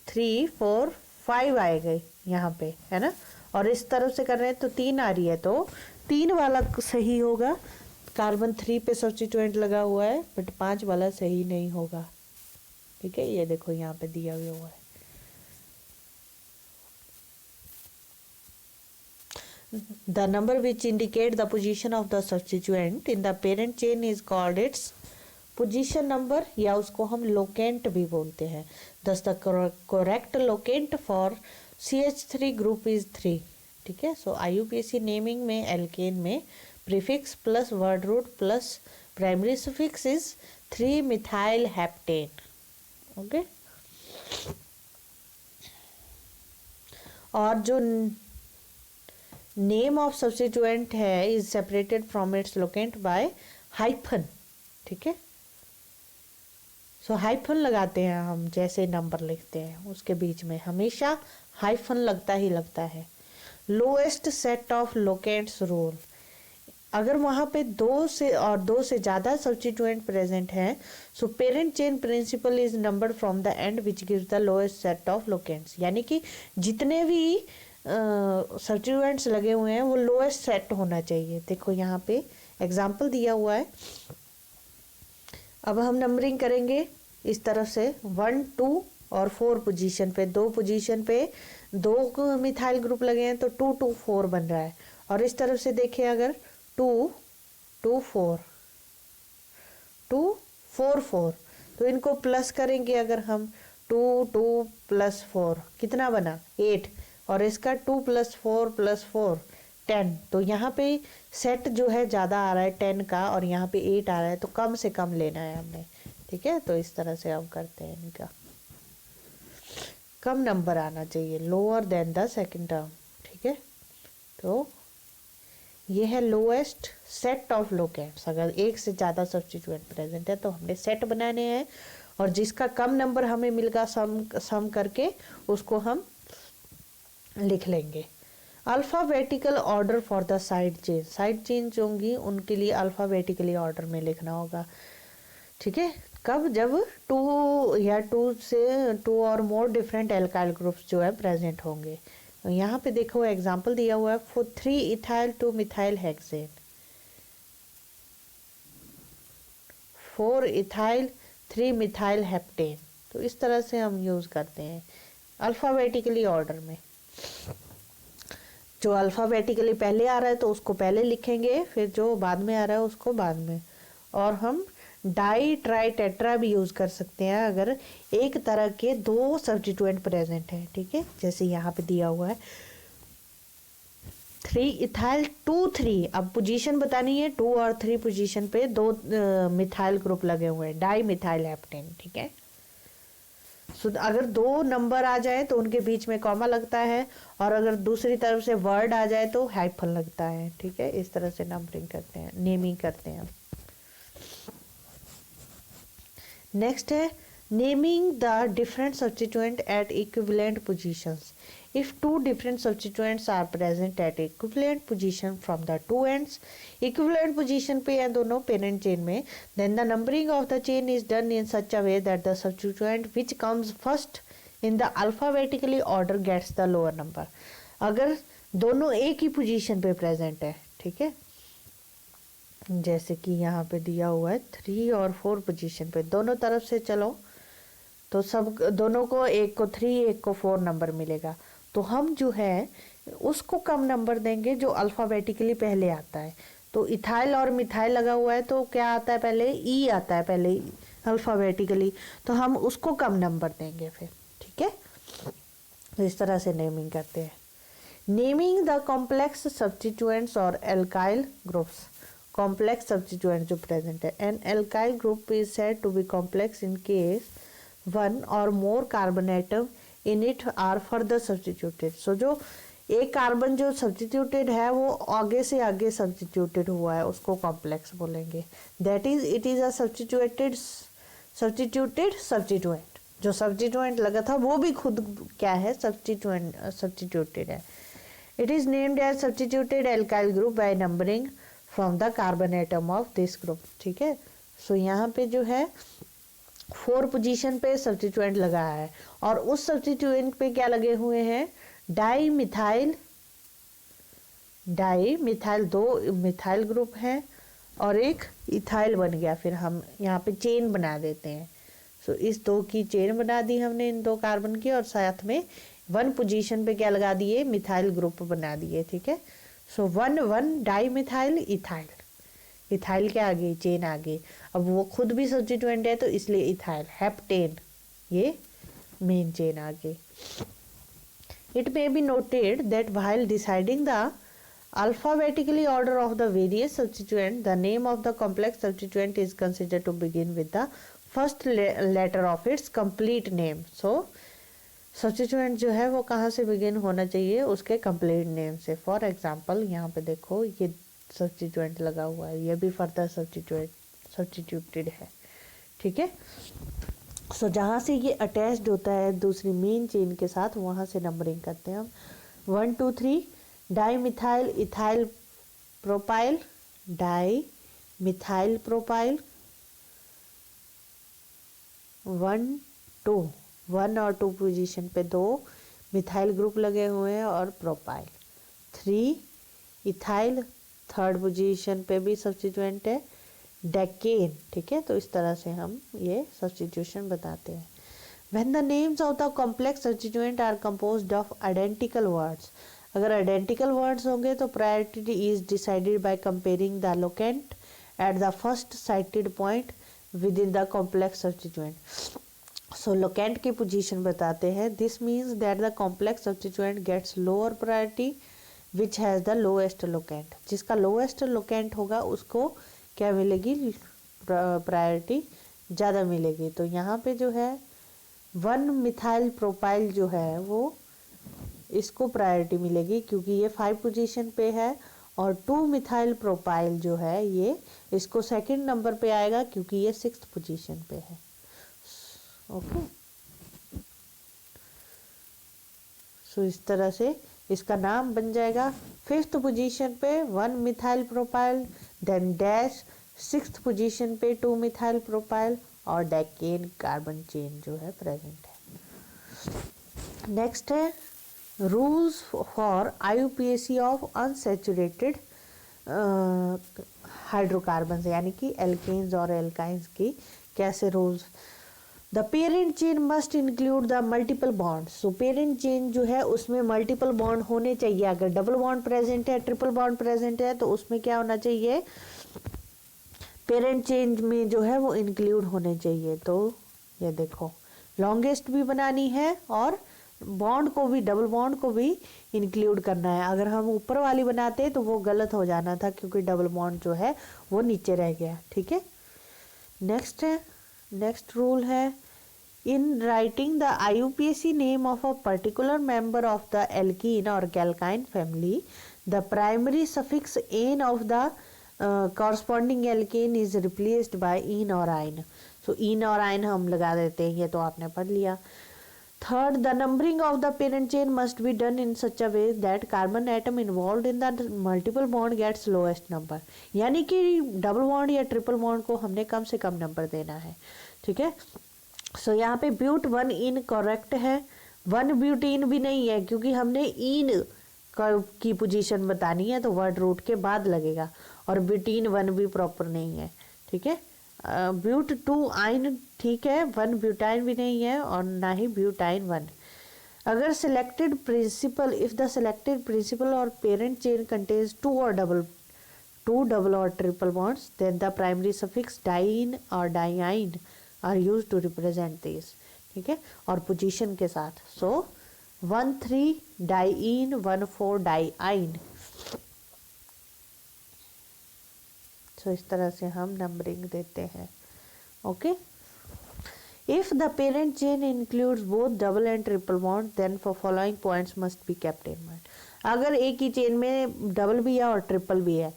3 4 5 आएगा यहाँ पे, है ना, और इस तरफ से कर रहे हैं तो 3 आ रही है, तो 3 वाला सही होगा। कार्बन 3 पे सब्स्टिट्यूएंट लगा हुआ है बट 5 वाला सही नहीं होगा, ठीक है। ये देखो यहाँ पे दिया हुआ है। The number which indicate the position of the substituent in the parent chain is called its position number, या उसको हम locant भी बोलते हैं। Thus the correct locant for CH3 group is 3, ठीक है। So IUPAC नेमिंग में एल्केन में prefix plus word root plus primary suffix is 3 methyl heptane, okay. और जो नेम ऑफ सब्स्टिट्यूएंट है is separated from its locant by hyphen, ठीक है। सो hyphen लगाते हैं हम, जैसे नंबर लिखते हैं उसके बीच में हमेशा हाइफन लगता ही लगता है। Lowest set of locants rule, अगर वहाँ पे 2 से ज़्यादा सब्स्टिट्यूएंट प्रेजेंट हैं so parent chain principle is numbered from the end which gives the lowest set of locants, यानी कि जितने भी सब्स्टिट्यूएंट्स लगे हुए हैं वो लोएस्ट सेट होना चाहिए। देखो यहाँ पे एग्जांपल दिया हुआ है। अब हम नंबरिंग करेंगे इस तरफ से 1 2 और 4 पोजीशन पे, 2 पोजीशन पे 2 मिथाइल ग्रुप लगे हैं तो 2 2 4 बन रहा है। और इस तरफ से देखें अगर 2 2 4 2 4 4, तो इनको प्लस करेंगे अगर हम 2 2 + 4 कितना बना 8, और इसका 2 + 4 + 4 10, तो यहाँ पे सेट जो है ज़्यादा आ रहा है 10 का और यहाँ पे 8 आ रहा है, तो कम से कम लेना है हमने, ठीक है। तो इस तरह से हम करते हैं, इनका कम नंबर आना चाहिए, lower than the second term, ठीक है। तो ये है लोएस्ट सेट ऑफ लोकेंट्स। अगर एक से ज़्यादा सब्स्टिट्यूएंट प्रेजेंट है तो हमने सेट बनाने हैं और जिसका कम नंबर हमें मिलेगा सम करके उसको हम लिख लेंगे। Alphabetical order for the side chain जो होंगी उनके लिए अल्फ़ाबेटिकली ऑर्डर में लिखना होगा, ठीक है। कब, जब 2 और मोर डिफरेंट एल्काइल ग्रुप्स जो है प्रेजेंट होंगे। यहाँ पे देखो एग्जांपल दिया हुआ है for 3 ethyl 2 methyl hexane, 4 ethyl 3 methyl heptane. तो इस तरह से हम यूज़ करते हैं अल्फ़ाबेटिकली ऑर्डर में। जो अल्फ़ाबेटिकली पहले आ रहा है तो उसको पहले लिखेंगे, फिर जो बाद में आ रहा है उसको बाद में। और हम डाई ट्राई टेट्रा भी यूज़ कर सकते हैं अगर एक तरह के 2 सब्स्टिट्यूएंट प्रेजेंट है, ठीक है। जैसे यहाँ पे दिया हुआ है 3 इथाइल 2 3, अब पोजीशन बतानी है 2 और 3 पोजीशन पे 2 मिथाइल ग्रुप लगे हुए हैं, डाई मिथाइल हेप्टेन, ठीक है। सो अगर 2 नंबर आ जाए तो उनके बीच में कॉमा लगता है और अगर दूसरी तरफ से वर्ड आ जाए तो हाइफन लगता है, ठीक है। इस तरह से नंबरिंग करते हैं, नेमिंग करते हैं। नेक्स्ट है naming the different substituent at equivalent positions. If 2 different substituents are present at equivalent position from the 2 ends, equivalent position पे हैं दोनों parent chain में, then the numbering of the chain is done in such a way that the substituent which comes first in the alphabetically order gets the lower number. अगर दोनों एक ही position पे present है, ठीक है, जैसे कि यहाँ पे दिया हुआ है 3 और 4 पोजीशन पे, दोनों तरफ से चलो तो सब दोनों को, एक को 3 एक को 4 नंबर मिलेगा। तो हम जो है उसको कम नंबर देंगे जो अल्फ़ाबेटिकली पहले आता है। तो इथाइल और मिथाइल लगा हुआ है तो क्या आता है पहले, ई आता है पहले अल्फ़ाबेटिकली, तो हम उसको कम नंबर देंगे फिर, ठीक है। तो इस तरह से नेमिंग करते हैं। नेमिंग द कॉम्प्लेक्स सब्स्टिट्यूएंट्स और एल्काइल ग्रुप्स। कॉम्प्लेक्स सब्स्टिट्यूएंट जो प्रेजेंट है, an alkyl group is said to be complex in case 1 or more carbon atom in it are further substituted. So जो एक कार्बन जो substituted है वो आगे से आगे सब्स्टिट्यूटेड हुआ है, उसको कॉम्प्लेक्स बोलेंगे। That is it is a substituted substituent. जो सब्स्टिट्यूएंट लगा था वो भी खुद क्या है, सब्स्टिट्यूटेड है। It is named as substituted alkyl group by numbering from the carbon atom of this group. ठीक है, सो यहाँ पे जो है 4 पोजीशन पे सब्स्टिट्यूएंट लगा है और उस सब्स्टिट्यूएंट पे क्या लगे हुए हैं, डाई मिथाइल 2 मिथाइल ग्रुप है और एक इथाइल बन गया। फिर हम यहाँ पे चेन बना देते हैं। सो इस 2 की चेन बना दी हमने इन 2 कार्बन की, और साथ में 1 पोजीशन पे क्या लगा दिए, मिथाइल ग्रुप बना दिए। ठीक है, सो 1 डाई मिथाइल इथाइल, इथाइल के आगे चेन आगे, अब वो खुद भी सब्स्टिट्यूएंट है तो इसलिए इथाइल, हेप्टेन ये मेन चेन आगे। It may be noted that while deciding the alphabetically order of the various substituent, the name of the complex substituent is considered to begin with the first letter of its complete name. So, substituent जो है वो कहाँ से begin होना चाहिए, उसके complete name से। For example, यहाँ पे देखो ये substituent लगा हुआ है, ये भी further substituted है। ठीक है, सो जहाँ से ये अटैच्ड होता है दूसरी मेन चेन के साथ, वहाँ से नंबरिंग करते हैं हम। 1 2 3 di methyl ethyl propyl, di methyl propyl, 1 2 1 और 2 पोजीशन पे 2 मिथाइल ग्रुप लगे हुए हैं और प्रोपाइल। 3 इथाइल 3rd पोजीशन पे भी सब्स्टिट्यूएंट है, डेकेन। ठीक है, तो इस तरह से हम ये सब्स्टिट्यूशन बताते हैं। When the names of the complex substituent are composed of identical words, अगर आइडेंटिकल वर्ड्स होंगे तो priority is decided by comparing the locant at the first cited point within the complex substituent. So locant की position बताते हैं। This means that the complex substituent gets lower priority which has the lowest locant. जिसका lowest locant होगा उसको क्या मिलेगी, priority ज़्यादा मिलेगी। तो यहाँ पे जो है 1 मिथाइल प्रोपाइल जो है वो इसको प्रायोरिटी मिलेगी क्योंकि ये 5 पोजीशन पे है, और 2 मिथाइल प्रोपाइल जो है ये इसको 2nd नंबर पे आएगा क्योंकि ये 6th पोजीशन पे है। ओके, सो इस तरह से इसका नाम बन जाएगा। 5th पोजीशन पे 1 methyl propyl, then dash 6th position पे 2 मिथाइल प्रोपाइल और डेकेन कार्बन चेन जो है प्रेजेंट है। नेक्स्ट है rules for IUPAC of unsaturated hydrocarbon, यानी कि एल्केन्स और एल्काइंस की कैसे rules. The parent chain must include the multiple bond. So parent chain जो है उसमें मल्टीपल बॉन्ड होने चाहिए। अगर डबल बॉन्ड प्रेजेंट है, ट्रिपल बॉन्ड प्रेजेंट है, तो उसमें क्या होना चाहिए, पेरेंट चेन में जो है वो इंक्लूड होने चाहिए। तो ये देखो लॉन्गेस्ट भी बनानी है और बॉन्ड को भी, डबल बॉन्ड को भी इंक्लूड करना है। अगर हम ऊपर वाली बनाते तो वो गलत हो जाना था क्योंकि डबल बॉन्ड जो है वो नीचे रह गया। ठीक है, नेक्स्ट रूल है in writing the IUPAC name of a particular member of the alkene और alkyne family, the primary suffix ane of the corresponding alkane is replaced by ene और आइन। सो इन और आइन हम लगा देते हैं, ये तो आपने पढ़ लिया। 3rd, the numbering of the parent chain must be done in such a way that carbon atom involved in the multiple bond gets lowest number, यानी कि डबल बॉन्ड या ट्रिपल बॉन्ड को हमने कम से कम नंबर देना है। ठीक है, सो यहाँ पे ब्यूट 1 इन करेक्ट है, 1 ब्यूटीन भी नहीं है क्योंकि हमने इन की पोजीशन बतानी है तो वर्ड रूट के बाद लगेगा, और ब्यूटीन 1 भी प्रॉपर नहीं है। ठीक है, ब्यूट 2 आइन ठीक है, 1 ब्यूटाइन भी नहीं है और ना ही ब्यूटाइन 1। अगर selected principal, if the selected principal और पेरेंट चेन कंटेन्स 2 डबल और triple bonds, then the primary suffix diene और diyne are used to represent this. ठीक है, और पोजीशन के साथ। So 1 3 diene, 1 4 diyne. तो इस तरह से हम नंबरिंग देते हैं। Okay, if the parent chain includes both double and triple bond, then for following points must be kept in mind. अगर एक ही चेन में डबल भी है और ट्रिपल भी है।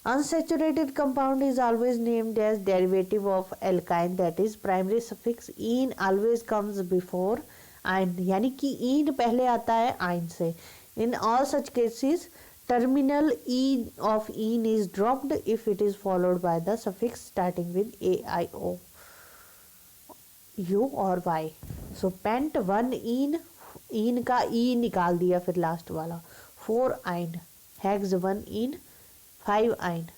Unsaturated compound is always named as derivative of alkyne, that is primary suffix ene always comes before yne, यानी कि इन पहले आता है आइन से। In all such cases terminal e of ene is dropped if it is followed by the suffix starting with a, I, o, u or y. so pent 1 ene का e निकाल दिया फिर last वाला, 4 ine, hex 1 ene, 5 ine.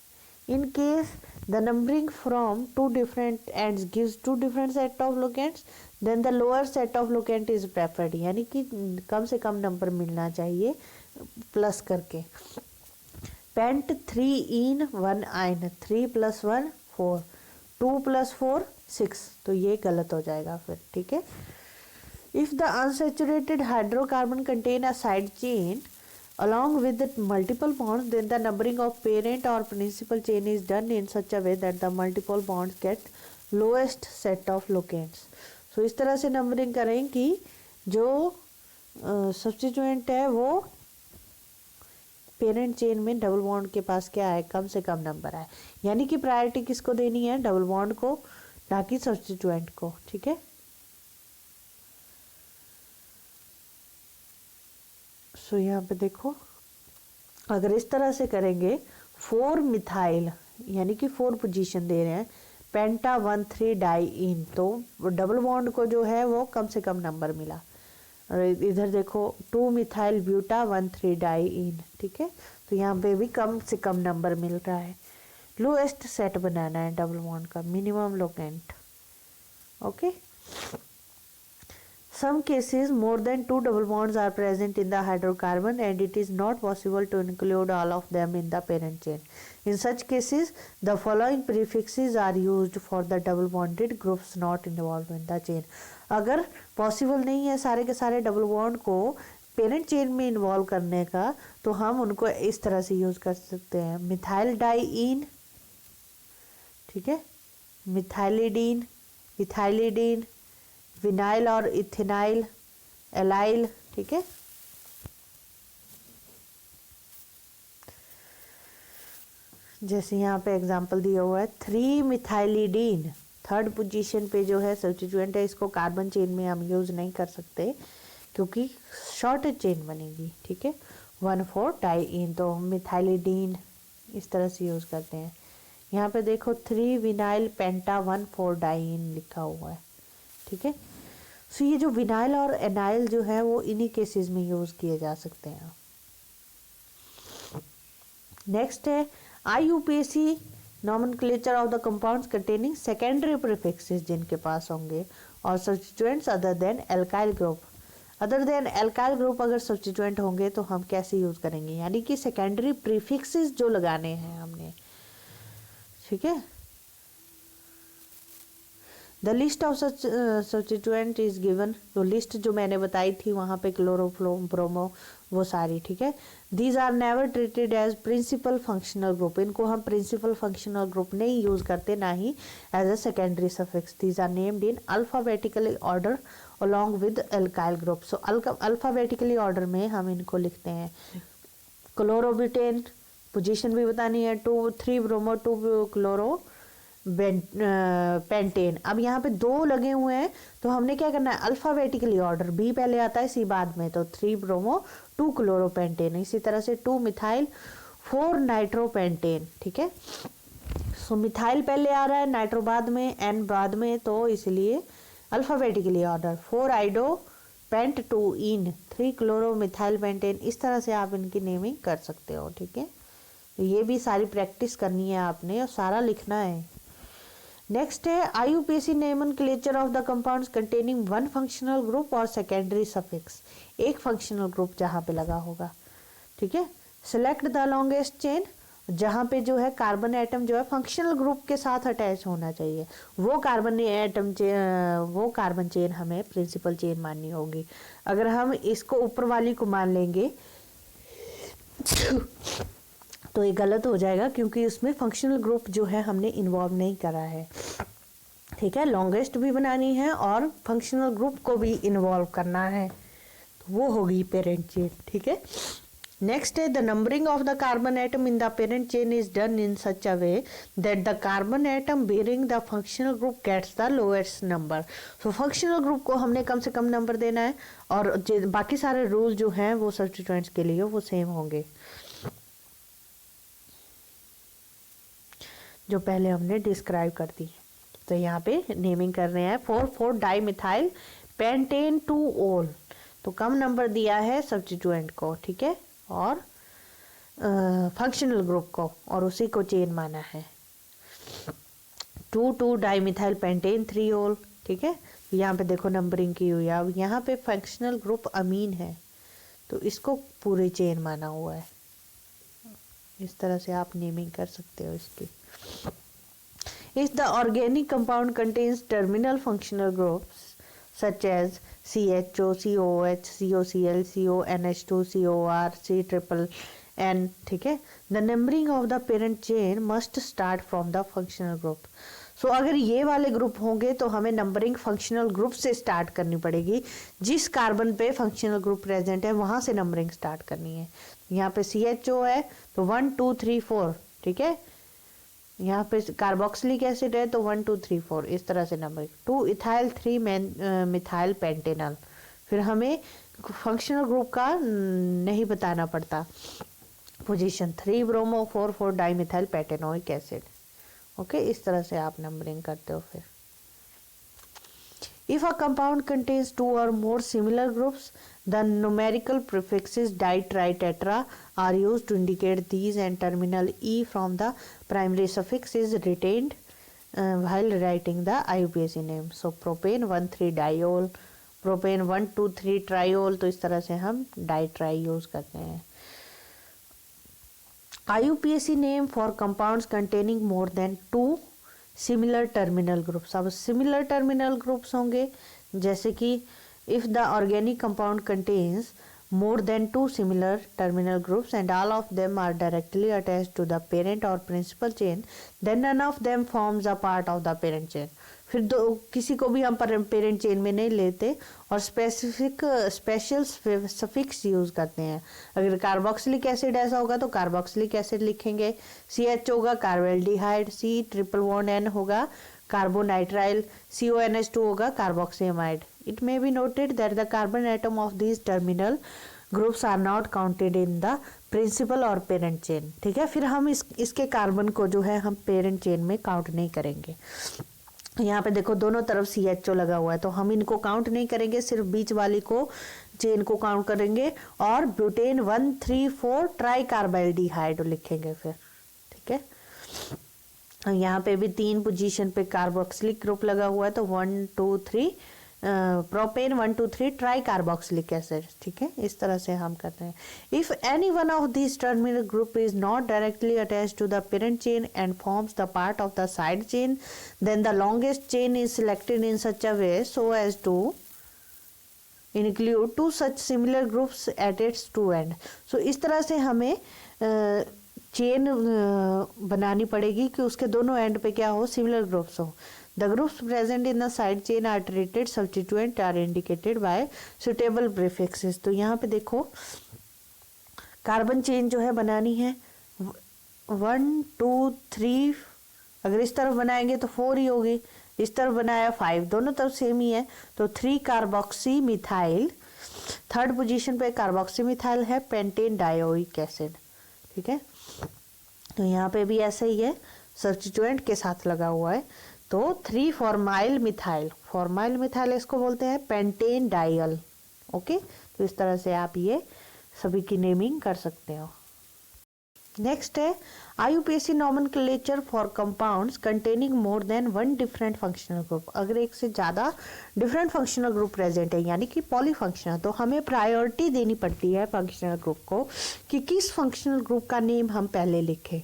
in case the numbering from two different ends gives two different set of locants, then the lower set of locant is preferred, यानी कि कम से कम number मिलना चाहिए प्लस करके। पेंट 3 इन 1 आइन, 3 + 1 4, 2 + 4 6, तो ये गलत हो जाएगा फिर, ठीक है। If the unsaturated hydrocarbon contain a side chain along with the multiple bonds, then the numbering of parent or principal chain is done in such a way that the multiple bonds get lowest set of locants. so इस तरह से numbering करें कि जो substituent है वो parent chain में double bond के पास क्या है, कम से कम नंबर है, यानी कि प्रायोरिटी किसको देनी है, डबल बॉन्ड को, ना कि सब्स्टिट्यूएंट को, ठीक है। सो यहाँ पे देखो, अगर इस तरह से करेंगे 4 मिथाइल, यानी कि 4 पोजीशन दे रहे हैं, पेंटा 1 3 डाई इन, तो डबल बॉन्ड को जो है वो कम से कम नंबर मिला। और इधर देखो 2 मिथाइल ब्यूटा 1 3 डाई इन, ठीक है, तो यहाँ पे भी कम से कम नंबर मिल रहा है। लोएस्ट सेट बनाना है डबल बॉन्ड का, minimum locant, okay. Some cases more than 2 double bonds are present in the hydrocarbon and it is not possible to include all of them in the parent chain. In such cases, the following prefixes are used for the double bonded groups not involved in the chain. अगर possible नहीं है सारे के सारे double bond को parent chain में involve करने का, तो हम उनको इस तरह से यूज कर सकते हैं। मिथाइल डाईइन, ठीक है, मिथाइलिडीन, इथाइलिडीन, विनाइल और इथेनाइल, एलाइल, ठीक है। जैसे यहाँ पे एग्जांपल दिया हुआ है 3 मिथाइलिडीन, थर्ड पोजीशन पे जो है सब्स्टिट्यूएंट है, इसको कार्बन चेन में हम यूज नहीं कर सकते क्योंकि शॉर्ट चेन बनेगी, ठीक है। 1 4 डाईइन, तो मिथाइलिडीन इस तरह से यूज करते हैं। यहाँ पे देखो 3 विनाइल पेंटा 1 4 डाईइन लिखा हुआ है, ठीक है। सो ये जो विनाइल और एनाइल जो है वो इन्हीं केसेस में यूज किए जा सकते हैं। नेक्स्ट है IUPAC, nomenclature of the compounds containing secondary prefixes जिनके पास होंगे, और substituents other than alkyl group. Other than alkyl group अगर सब्स्टिट्यूएंट होंगे तो हम कैसे यूज करेंगे, यानी कि सेकेंडरी प्रीफिक्सेस जो लगाने हैं हमने, ठीक है। The list of such substituent is given, तो लिस्ट जो मैंने बताई थी वहाँ पे क्लोरोफ्लोम ब्रोमो वो सारी, ठीक है। These are never treated as principal functional group, इनको हम प्रिंसिपल फंक्शनल ग्रुप नहीं यूज करते, ना ही as a secondary suffix. These are named in alphabetically order along with alkyl group. So alphabetically order में हम इनको लिखते हैं। क्लोरोबिटेन, पोजीशन भी बतानी है, 2 3 ब्रोमो 2 क्लोरो पेंटेन। अब यहाँ पे 2 लगे हुए हैं तो हमने क्या करना है, अल्फाबेटिकली ऑर्डर, बी पहले आता है सी बाद में, तो 3 ब्रोमो 2 क्लोरोपेंटेन, इसी तरह से 2 मिथाइल 4 नाइट्रोपेंटेन, ठीक है। सो मिथाइल पहले आ रहा है, नाइट्रो बाद में, एन बाद में, तो इसलिए अल्फाबेटिकली ऑर्डर। 4 आइडो पेंट 2 इन, 3 क्लोरो मिथाइल पेंटेन, इस तरह से आप इनकी नेमिंग कर सकते हो, ठीक है। तो ये भी सारी प्रैक्टिस करनी है आपने और सारा लिखना है। नेक्स्ट है IUPAC nomenclature of the compounds containing 1 functional group और सेकेंडरी सफिक्स, एक फंक्शनल ग्रुप जहाँ पे लगा होगा, ठीक है। सिलेक्ट द लॉन्गेस्ट चेन, जहाँ पे जो है कार्बन एटम जो है फंक्शनल ग्रुप के साथ अटैच होना चाहिए, वो कार्बन चेन हमें प्रिंसिपल चेन माननी होगी। अगर हम इसको ऊपर वाली को मान लेंगे तो ये गलत हो जाएगा क्योंकि उसमें फंक्शनल ग्रुप जो है हमने इन्वॉल्व नहीं करा है, ठीक है। लॉन्गेस्ट भी बनानी है और फंक्शनल ग्रुप को भी इन्वॉल्व करना है, तो वो होगी पेरेंट चेन, ठीक है। Next है the numbering of the carbon atom in the parent chain is done in such a way that the carbon atom bearing the functional group gets the lowest number. So functional group को हमने कम से कम number देना है और बाकी सारे rule जो हैं वो सब्स्टिट्यूएंट्स के लिए वो सेम होंगे जो पहले हमने डिस्क्राइब कर दी. तो यहाँ पे नेमिंग कर रहे हैं 4,4 डाइमिथाइल पेंटेन 2 ओल. तो कम नंबर दिया है सब्स्टिट्यूएंट को, ठीक है, और फंक्शनल ग्रुप को, और उसी को चेन माना है. 2,2 डाइमिथाइल पेंटेन 3 ओल, ठीक है. यहाँ पे देखो नंबरिंग की हुई है. अब यहाँ पे फंक्शनल ग्रुप अमीन है तो इसको पूरी चेन माना हुआ है. इस तरह से आप नेमिंग कर सकते हो इसकी. If the organic compound contains terminal functional groups such as CHO, COOH, COCl, CONH2, COR, CNN, ठीक है, the numbering of the parent chain must start from the functional group. So अगर ये वाले ग्रुप होंगे तो हमें नंबरिंग फंक्शनल ग्रुप से start करनी पड़ेगी. जिस कार्बन पे फंक्शनल ग्रुप प्रेजेंट है वहां से नंबरिंग स्टार्ट करनी है. यहाँ पे CHO है तो 1 2 3 4, ठीक है. यहाँ पे कार्बोक्सिलिक एसिड है तो 1 2 3 4 इस तरह से नंबर. 2 ethyl 3 methyl Pantanal. फिर हमें फंक्शनल ग्रुप का नहीं बताना पड़ता position. 3 bromo 4 dimethyl pentanoic acid. Okay, इस तरह से आप नंबरिंग करते हो. फिर If a compound contains 2 or more similar groups, the numerical prefixes di, tri, tetra are used to indicate these, and terminal E from the primary suffix is retained while writing the IUPAC name. So propane 1,3 diol, propane 1 2 3 triol. तो इस तरह से हम di tri use करते हैं. IUPAC name for compounds containing more than 2 similar terminal groups. अब similar terminal groups होंगे जैसे कि if the organic compound contains more than 2 similar terminal groups and all of them are directly attached to the parent or principal chain, then none of them forms a part of the parent chain. फिर दो किसी को भी हम parent chain में नहीं लेते और स्पेशल सफिक्स यूज करते हैं. अगर कार्बोक्सिलिक एसिड ऐसा होगा तो कार्बोक्सिलिक एसिड लिखेंगे. CH होगा कार्बोल्डिहाइड, C=N होगा कार्बोनाइट्राइल, CONH2 होगा कार्बोक्सीमाइड. It may be noted that the carbon atom of these terminal groups are not counted in the principal or parent chain. ठीक है, फिर हम इसके कार्बन को जो है हम पेरेंट चेन में काउंट नहीं करेंगे. यहाँ पे देखो दोनों तरफ CHO लगा हुआ है तो हम इनको काउंट नहीं करेंगे, सिर्फ बीच वाली को चेन को काउंट करेंगे और ब्यूटेन 1 3 4 ट्राई कार्बाइल्डिहाइड लिखेंगे फिर. ठीक है, यहाँ पे भी 3 पोजीशन पे कार्बोक्सिलिक ग्रुप लगा हुआ है तो 1 2 3 प्रोपेन 1 2 3 ट्राई कार्बोक्सिलिक एसिड. ठीक है, इस तरह से हम करते हैं. If any one of this terminal group is not directly attached to the parent chain and forms the part of the side chain, then the longest chain is selected in such a way so as to include 2 such similar groups at its two end. So इस तरह से हमें chain बनानी पड़ेगी कि उसके दोनों and पे क्या हो, सिमिलर ग्रुप्स हो. The groups present in the side chain are treated substituent are indicated by suitable prefixes. तो यहाँ पे देखो कार्बन चेन जो है बनानी है 1 2 3. अगर इस तरफ बनाएंगे तो 4 ही होगी, इस तरफ बनाया 5, दोनों तरफ सेम ही है तो 3 कार्बोक्सी मिथाइल. थर्ड पोजीशन पे कार्बोक्सी मिथाइल है पेंटेन डायोइक एसिड. ठीक है, तो यहाँ पे भी ऐसा ही है, सब्स्टिट्यूएंट के साथ लगा हुआ है तो 3 फॉर्माइल मिथाइल. फॉर्माइल मिथाइल इसको बोलते हैं पेंटेन डायल. ओके, तो इस तरह से आप ये सभी की नेमिंग कर सकते हो. नेक्स्ट है IUPAC nomenclature for compounds containing more than 1 different functional group. अगर एक से ज़्यादा डिफरेंट फंक्शनल ग्रुप प्रेजेंट है यानी कि पॉलीफंक्शनल, तो हमें प्रायोरिटी देनी पड़ती है फंक्शनल ग्रुप को कि किस फंक्शनल ग्रुप का नेम हम पहले लिखें.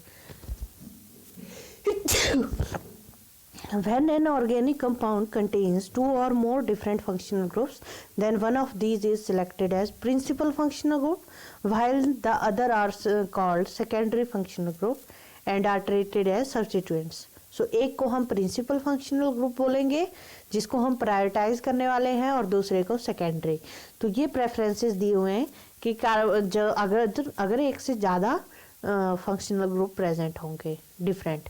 When an organic compound contains 2 or more different functional groups, then one of these is selected as principal functional group, while the other are called secondary functional group and are treated as substituents. So एक को हम principal functional group बोलेंगे जिसको हम prioritise करने वाले हैं और दूसरे को सेकेंडरी. तो ये प्रेफरेंसेस दिए हुए हैं कि जो अगर एक से ज़्यादा फंक्शनल ग्रुप प्रेजेंट होंगे डिफरेंट।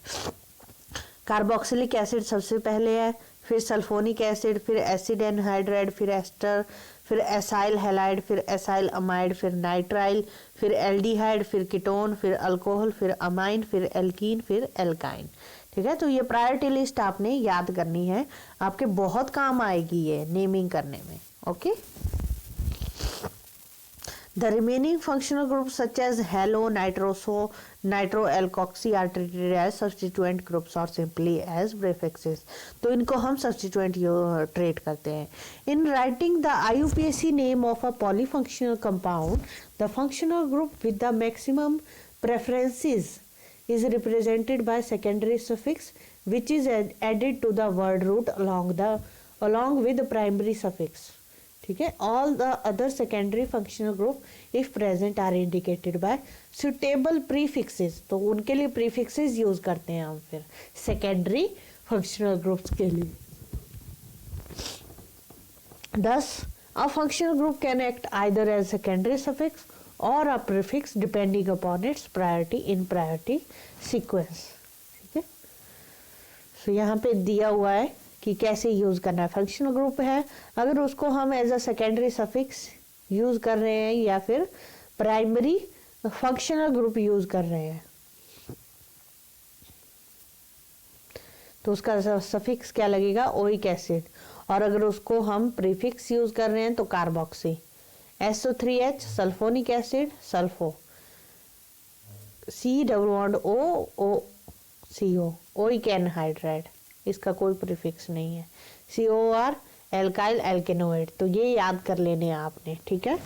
कार्बोक्सिलिक एसिड सबसे पहले है, फिर सल्फोनिक एसिड, फिर एसिड एनहाइड्राइड, फिर एस्टर, फिर एसाइल हैलाइड, फिर एसाइल अमाइड, फिर नाइट्राइल, फिर एल्डिहाइड, फिर कीटोन, फिर अल्कोहल, फिर अमाइन, फिर एल्कीन, फिर एल्काइन। ठीक है, तो ये प्रायोरिटी लिस्ट आपने याद करनी है, आपके बहुत काम आएगी ये नेमिंग करने में। Okay, The remaining functional groups such as halo, nitroso, nitroalkoxy are treated as substituent groups or simply as prefixes. तो इनको हम substituent ट्रेट करते हैं। In writing the IUPAC name of a polyfunctional compound, the functional group with the maximum preferences is represented by secondary suffix which is added to the word root along with the primary suffix. ठीक है, all the other secondary functional group if present are indicated by suitable prefixes. तो उनके लिए prefixes use करते हैं हम फिर secondary functional groups के लिए। Thus, a functional group can act either as secondary suffix or a prefix depending upon its priority in priority sequence. ठीक है, तो यहाँ पे दिया हुआ है कि कैसे यूज करना है। फंक्शनल ग्रुप है, अगर उसको हम as a secondary suffix use कर रहे हैं या फिर प्राइमरी फंक्शनल ग्रुप यूज कर रहे हैं, तो उसका सफिक्स क्या लगेगा, ओइक एसिड। और अगर उसको हम प्रीफिक्स यूज कर रहे हैं तो carboxy, SO3H sulphonic acid, sulpho, C double bond O CO, oic anhydride, इसका कोई प्रीफिक्स नहीं है, COR एल्काइल एल्केनोइड। तो ये याद कर लेने हैं आपने। ठीक है,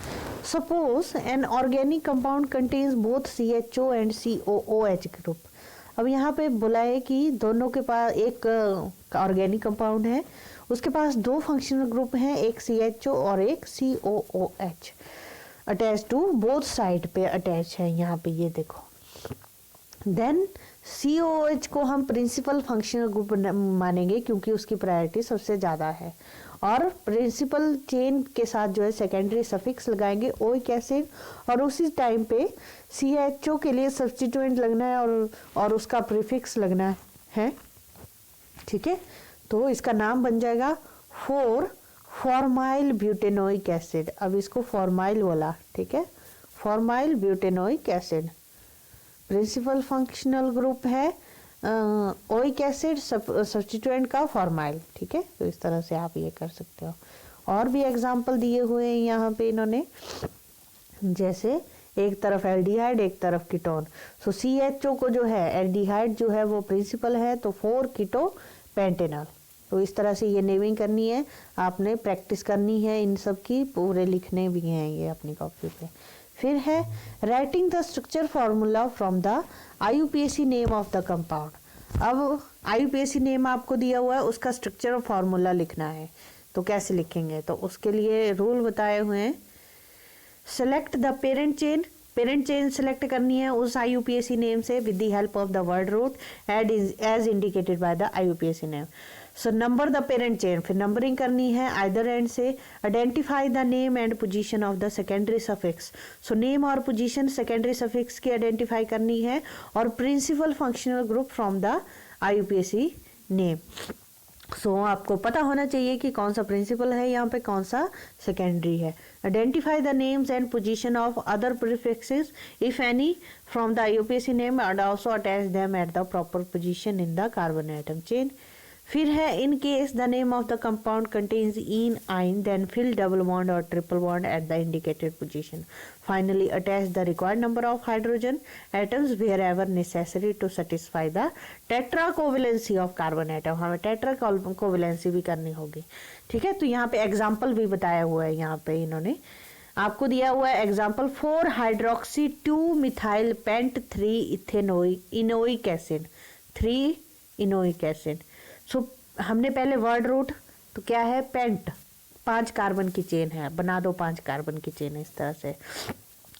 suppose N organic compound contains both CHO and COOH group. अब यहाँ पे बोला है कि दोनों के पास एक ऑर्गेनिक कंपाउंड है, उसके पास दो फंक्शनल ग्रुप हैं, एक CHO और एक COOH attach to both side पे अटैच है। यहाँ पे ये देखो, देन COOH को हम प्रिंसिपल फंक्शनल ग्रुप मानेंगे क्योंकि उसकी प्रायोरिटी सबसे ज़्यादा है, और प्रिंसिपल चेन के साथ जो है सेकेंडरी सफिक्स लगाएंगे ओइक एसिड, और उसी टाइम पे CHO के लिए सब्स्टिट्यूएंट लगना है और उसका प्रीफिक्स लगना है। ठीक है, तो इसका नाम बन जाएगा फॉर्माइल ब्यूटेनोइक एसिड। अब इसको फॉर्माइल बोला, ठीक है, formyl butanoic acid. Principal functional group है ओइक एसिड, सब्स्टिट्यूएंट का फॉर्माइल। ठीक है, तो इस तरह से आप ये कर सकते हो। और भी एग्जांपल दिए हुए हैं यहाँ पे इन्होंने, जैसे एक तरफ एल्डिहाइड एक तरफ कीटोन। सो CHO को जो है एल्डिहाइड जो है वो प्रिंसिपल है, तो 4 कीटो पेंटेनॉल। तो इस तरह से ये नेमिंग करनी है, आपने प्रैक्टिस करनी है, इन सब की पूरे लिखने भी हैं ये अपनी कॉपी पे। फिर है writing the structure formula from the IUPAC name of the compound. अब IUPAC नेम आपको दिया हुआ है, उसका स्ट्रक्चर और फार्मूला लिखना है, तो कैसे लिखेंगे, तो उसके लिए रूल बताए हुए हैं। Select the parent chain select करनी है उस IUPAC नेम से with the help of the word root as indicated by the IUPAC name. So number the parent chain, फिर नंबरिंग करनी है आइदर एंड से। Identify the name and position of the secondary suffix. So name और position secondary suffix की identify करनी है, और principal functional group from the IUPAC name. So आपको पता होना चाहिए कि कौन सा प्रिंसिपल है, यहाँ पे कौन सा सेकेंडरी है। Identify the names and position of other prefixes if any from the IUPAC name and also attach them at the proper position in the carbon atom chain. फिर है in case the name of the compound contains ene yne then fill double bond और triple bond at the indicated position. Finally attach the required number of hydrogen atoms wherever necessary to satisfy the tetra covalency of carbon atom. हमें tetra covalency भी करनी होगी। ठीक है, तो यहाँ पे एग्जाम्पल भी बताया हुआ है, यहाँ पे इन्होंने आपको दिया हुआ है example 4 hydroxy 2 methyl pent 3 enoic acid 3 enoic acid. So हमने पहले वर्ड रूट, तो क्या है, पेंट 5 कार्बन की चेन है, बना दो 5 कार्बन की चेन इस तरह से।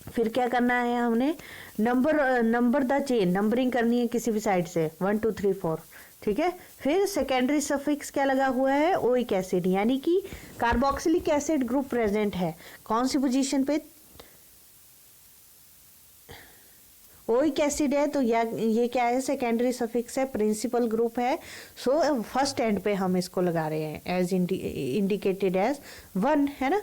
फिर क्या करना है, हमने नंबर द चेन, नंबरिंग करनी है किसी भी साइड से 1 2 3 4। ठीक है, फिर सेकेंडरी सफिक्स क्या लगा हुआ है, ओइक एसिड, यानी कि कार्बोक्सिलिक एसिड ग्रुप प्रेजेंट है कौन सी पोजीशन पे, ओइक एसिड है तो ये क्या है, सेकेंडरी सफिक्स है, प्रिंसिपल ग्रुप है, सो फर्स्ट एंड पे हम इसको लगा रहे हैं एज इंडिकेटेड एज 1, है ना।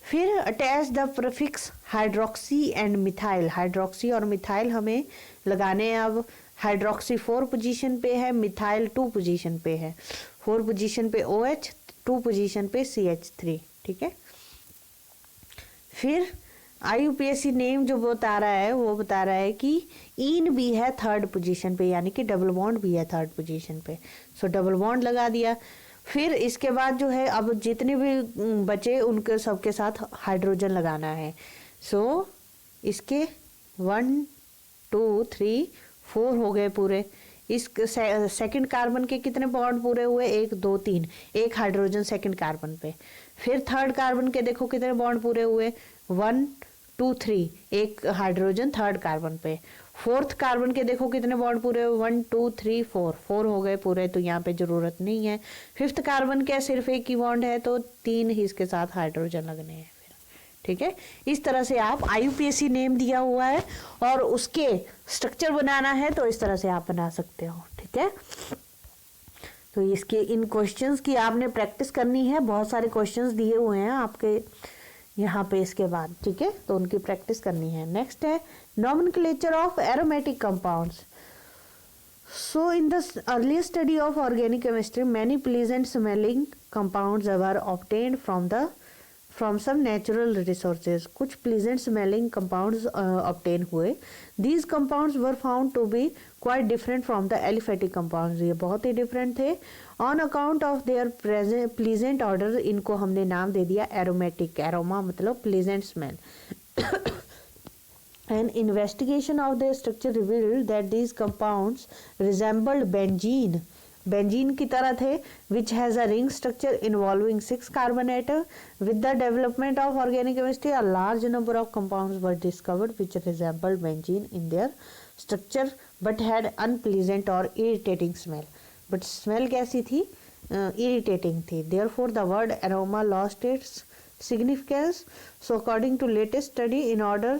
फिर attach the prefix hydroxy and methyl, hydroxy और मिथाइल हमें लगाने हैं। अब हाइड्रोक्सी 4 पोजीशन पे है, मिथाइल 2 पोजीशन पे है। 4 पोजीशन पे OH, 2 पोजीशन पे CH3, ठीक है। फिर IUPAC नेम जो बता रहा है वो बता रहा है कि इन भी है 3rd पोजीशन पे, यानी कि डबल बॉन्ड भी है 3rd पोजीशन पे, सो डबल बॉन्ड लगा दिया। फिर इसके बाद जो है अब जितने भी बचे उनके सबके साथ हाइड्रोजन लगाना है। सो इसके 1 2 3 4 हो गए पूरे। इस सेकंड कार्बन के कितने बॉन्ड पूरे हुए, 1 2 3, एक हाइड्रोजन सेकंड कार्बन पे। फिर 3rd कार्बन के देखो कितने बॉन्ड पूरे हुए, 1 2 3, एक हाइड्रोजन 3rd कार्बन पे। 4th कार्बन के देखो कितने बॉन्ड पूरे हुए, 1 2 3 4, 4 हो गए पूरे, तो यहाँ पे जरूरत नहीं है। 5th कार्बन के सिर्फ एक ही बॉन्ड है तो 3 ही इसके साथ हाइड्रोजन लगने हैं, ठीक है। इस तरह से आप IUPAC नेम दिया हुआ है और उसके स्ट्रक्चर बनाना है तो इस तरह से आप बना सकते हो, ठीक है। तो इसके इन क्वेश्चंस की आपने प्रैक्टिस करनी है, बहुत सारे क्वेश्चंस दिए हुए हैं आपके यहाँ पे इसके बाद, ठीक है, तो उनकी प्रैक्टिस करनी है। नेक्स्ट है nomenclature of aromatic compounds. So in the early study of organic chemistry many pleasant smelling compounds were obtained from some natural resources. कुछ प्लीजेंट स्मेलिंग कंपाउंड्स ऑब्टेन हुए। These compounds were found to be quite different from the aliphatic compounds, ये बहुत ही different थे। On account of their pleasant odour इनको हमने नाम दे दिया एरोमेटिक, एरोमा मतलब pleasant smell. An investigation of their structure revealed that these compounds resembled benzene, benzene की तरह थे, which has a ring structure involving 6 carbon atoms. With the development of organic chemistry, a large number of compounds were discovered which resembled benzene in their structure but had unpleasant or irritating smell. But smell कैसी थी, irritating थी. Therefore, the word aroma lost its significance. So, according to latest study, in order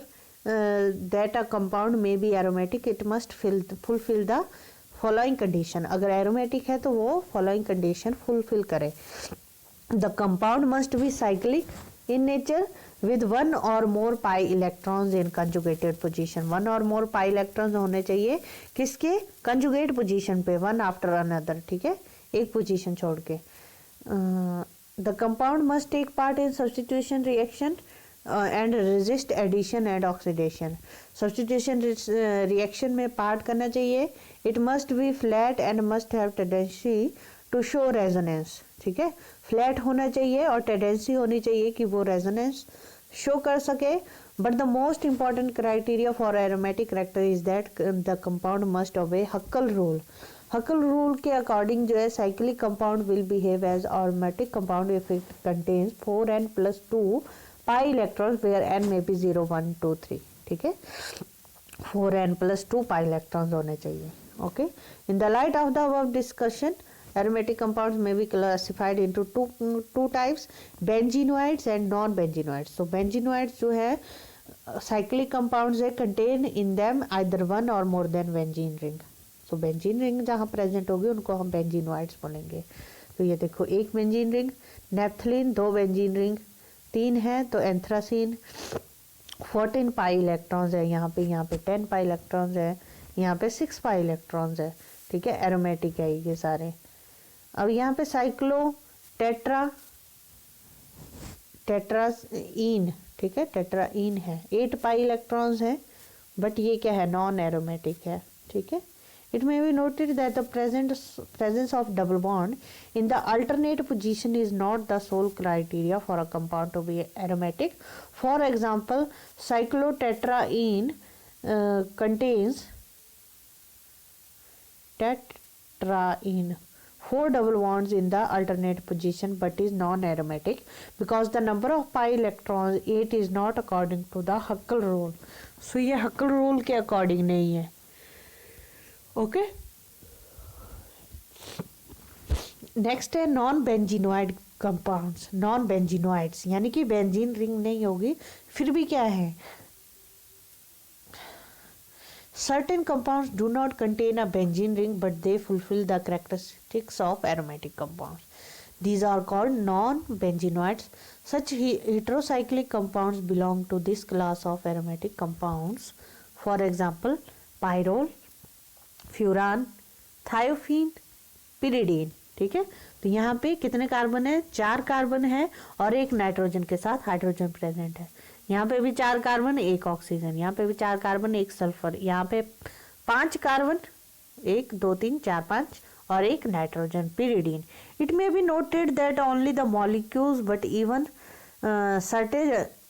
that a compound may be aromatic, it must fulfill the following condition. अगर aromatic है तो वो following condition fulfill करे। The compound must be cyclic in nature with 1 और more pi electrons in conjugated position. 1 और more pi electrons होने चाहिए किसके, कंजुगेट पोजीशन पे, 1 आफ्टर अनदर, ठीक है, एक पोजीशन छोड़ के। The compound must take part in substitution reaction and resist addition and oxidation. Substitution reaction में पार्ट करना चाहिए। It must be flat and must have tendency to show resonance, ठीक है, फ्लैट होना चाहिए और टेंडेंसी होनी चाहिए कि वो रेजोनेंस शो कर सके। But the most important criteria for aromatic character is that the compound must obey Huckel rule. Huckel rule के अकॉर्डिंग जो है cyclic compound will behave as aromatic compound if it contains 4n+2 pi electrons where n में भी 0 1 2 3, ठीक है, 4n+2 pi electrons होने चाहिए। Okay, in the light of the above discussion aromatic compounds may be classified into two types, benzenoids and non-benzenoids. So benzenoids जो है cyclic compounds है, contain in them either one or more than benzene ring. So benzene ring जहाँ present होगी उनको हम benzenoids बोलेंगे। तो ये देखो, एक benzene ring, naphthalene, 2 benzene ring, 3 है तो एंथ्रासीन, 14 पाई इलेक्ट्रॉन्स है यहाँ पे 10 पाई इलेक्ट्रॉन्स है, यहाँ पे 6 पाई इलेक्ट्रॉन्स है, ठीक है, एरोमेटिक है ये सारे। अब यहाँ पे साइक्लो टेट्राईन, ठीक है, टेट्राईन है, 8 पाई इलेक्ट्रॉन्स है, बट ये क्या है, नॉन एरोमेटिक है, ठीक है। It may be noted that the presence of double bond in the alternate position is not the sole criteria for a compound to be aromatic. For example, cyclotetraene contains tetraene, 4 double bonds in the alternate position but is non-aromatic because the number of pi electrons 8 is not according to the Huckel rule. So ये Huckel rule के according नहीं है। Okay, next है non benzenoid compounds. Non बेंजीनोइड्स यानी कि benzene ring नहीं होगी, फिर भी क्या है, Certain compounds do not contain a benzene ring, but they fulfill the characteristics of aromatic compounds. These are called non-benzenoids. Such heterocyclic compounds belong to this class of aromatic compounds. For example, pyrrole, furan, thiophene, pyridine. ठीक है, तो यहाँ पे कितने carbon है? 4 carbon है और एक नाइट्रोजन के साथ हाइड्रोजन प्रेजेंट है. यहाँ पे भी 4 कार्बन, एक ऑक्सीजन. यहाँ पे भी 4 कार्बन, एक सल्फर. यहाँ पे 5 कार्बन, 1 2 3 4 5 और एक nitrogen, pyridine. It may be noted that only the molecules but even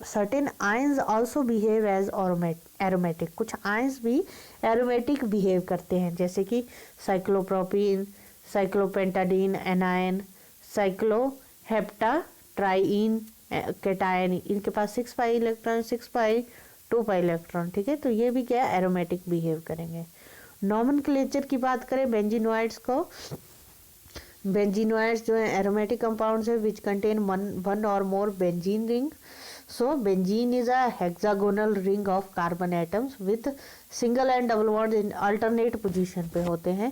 certain ions also behave as aromatic. कुछ ions भी aromatic behave करते हैं, जैसे कि साइक्लोप्रोपीन, साइक्लोपेंटाडीन एनायन, साइक्लोहेप्टाट्राइन कैटायन. इनके पास 6 पाई इलेक्ट्रॉन, 6 पाई 2 पाई इलेक्ट्रॉन. ठीक है, तो ये भी क्या एरोमेटिक बिहेव करेंगे. नॉमेनक्लेचर की बात करें बेंजीनोइड्स को, बेंजीनोइड्स जो है एरोमेटिक कंपाउंड्स है विच कंटेन वन और more benzene ring. So benzene is a hexagonal ring of carbon atoms with single and double bond in alternate position पे होते हैं.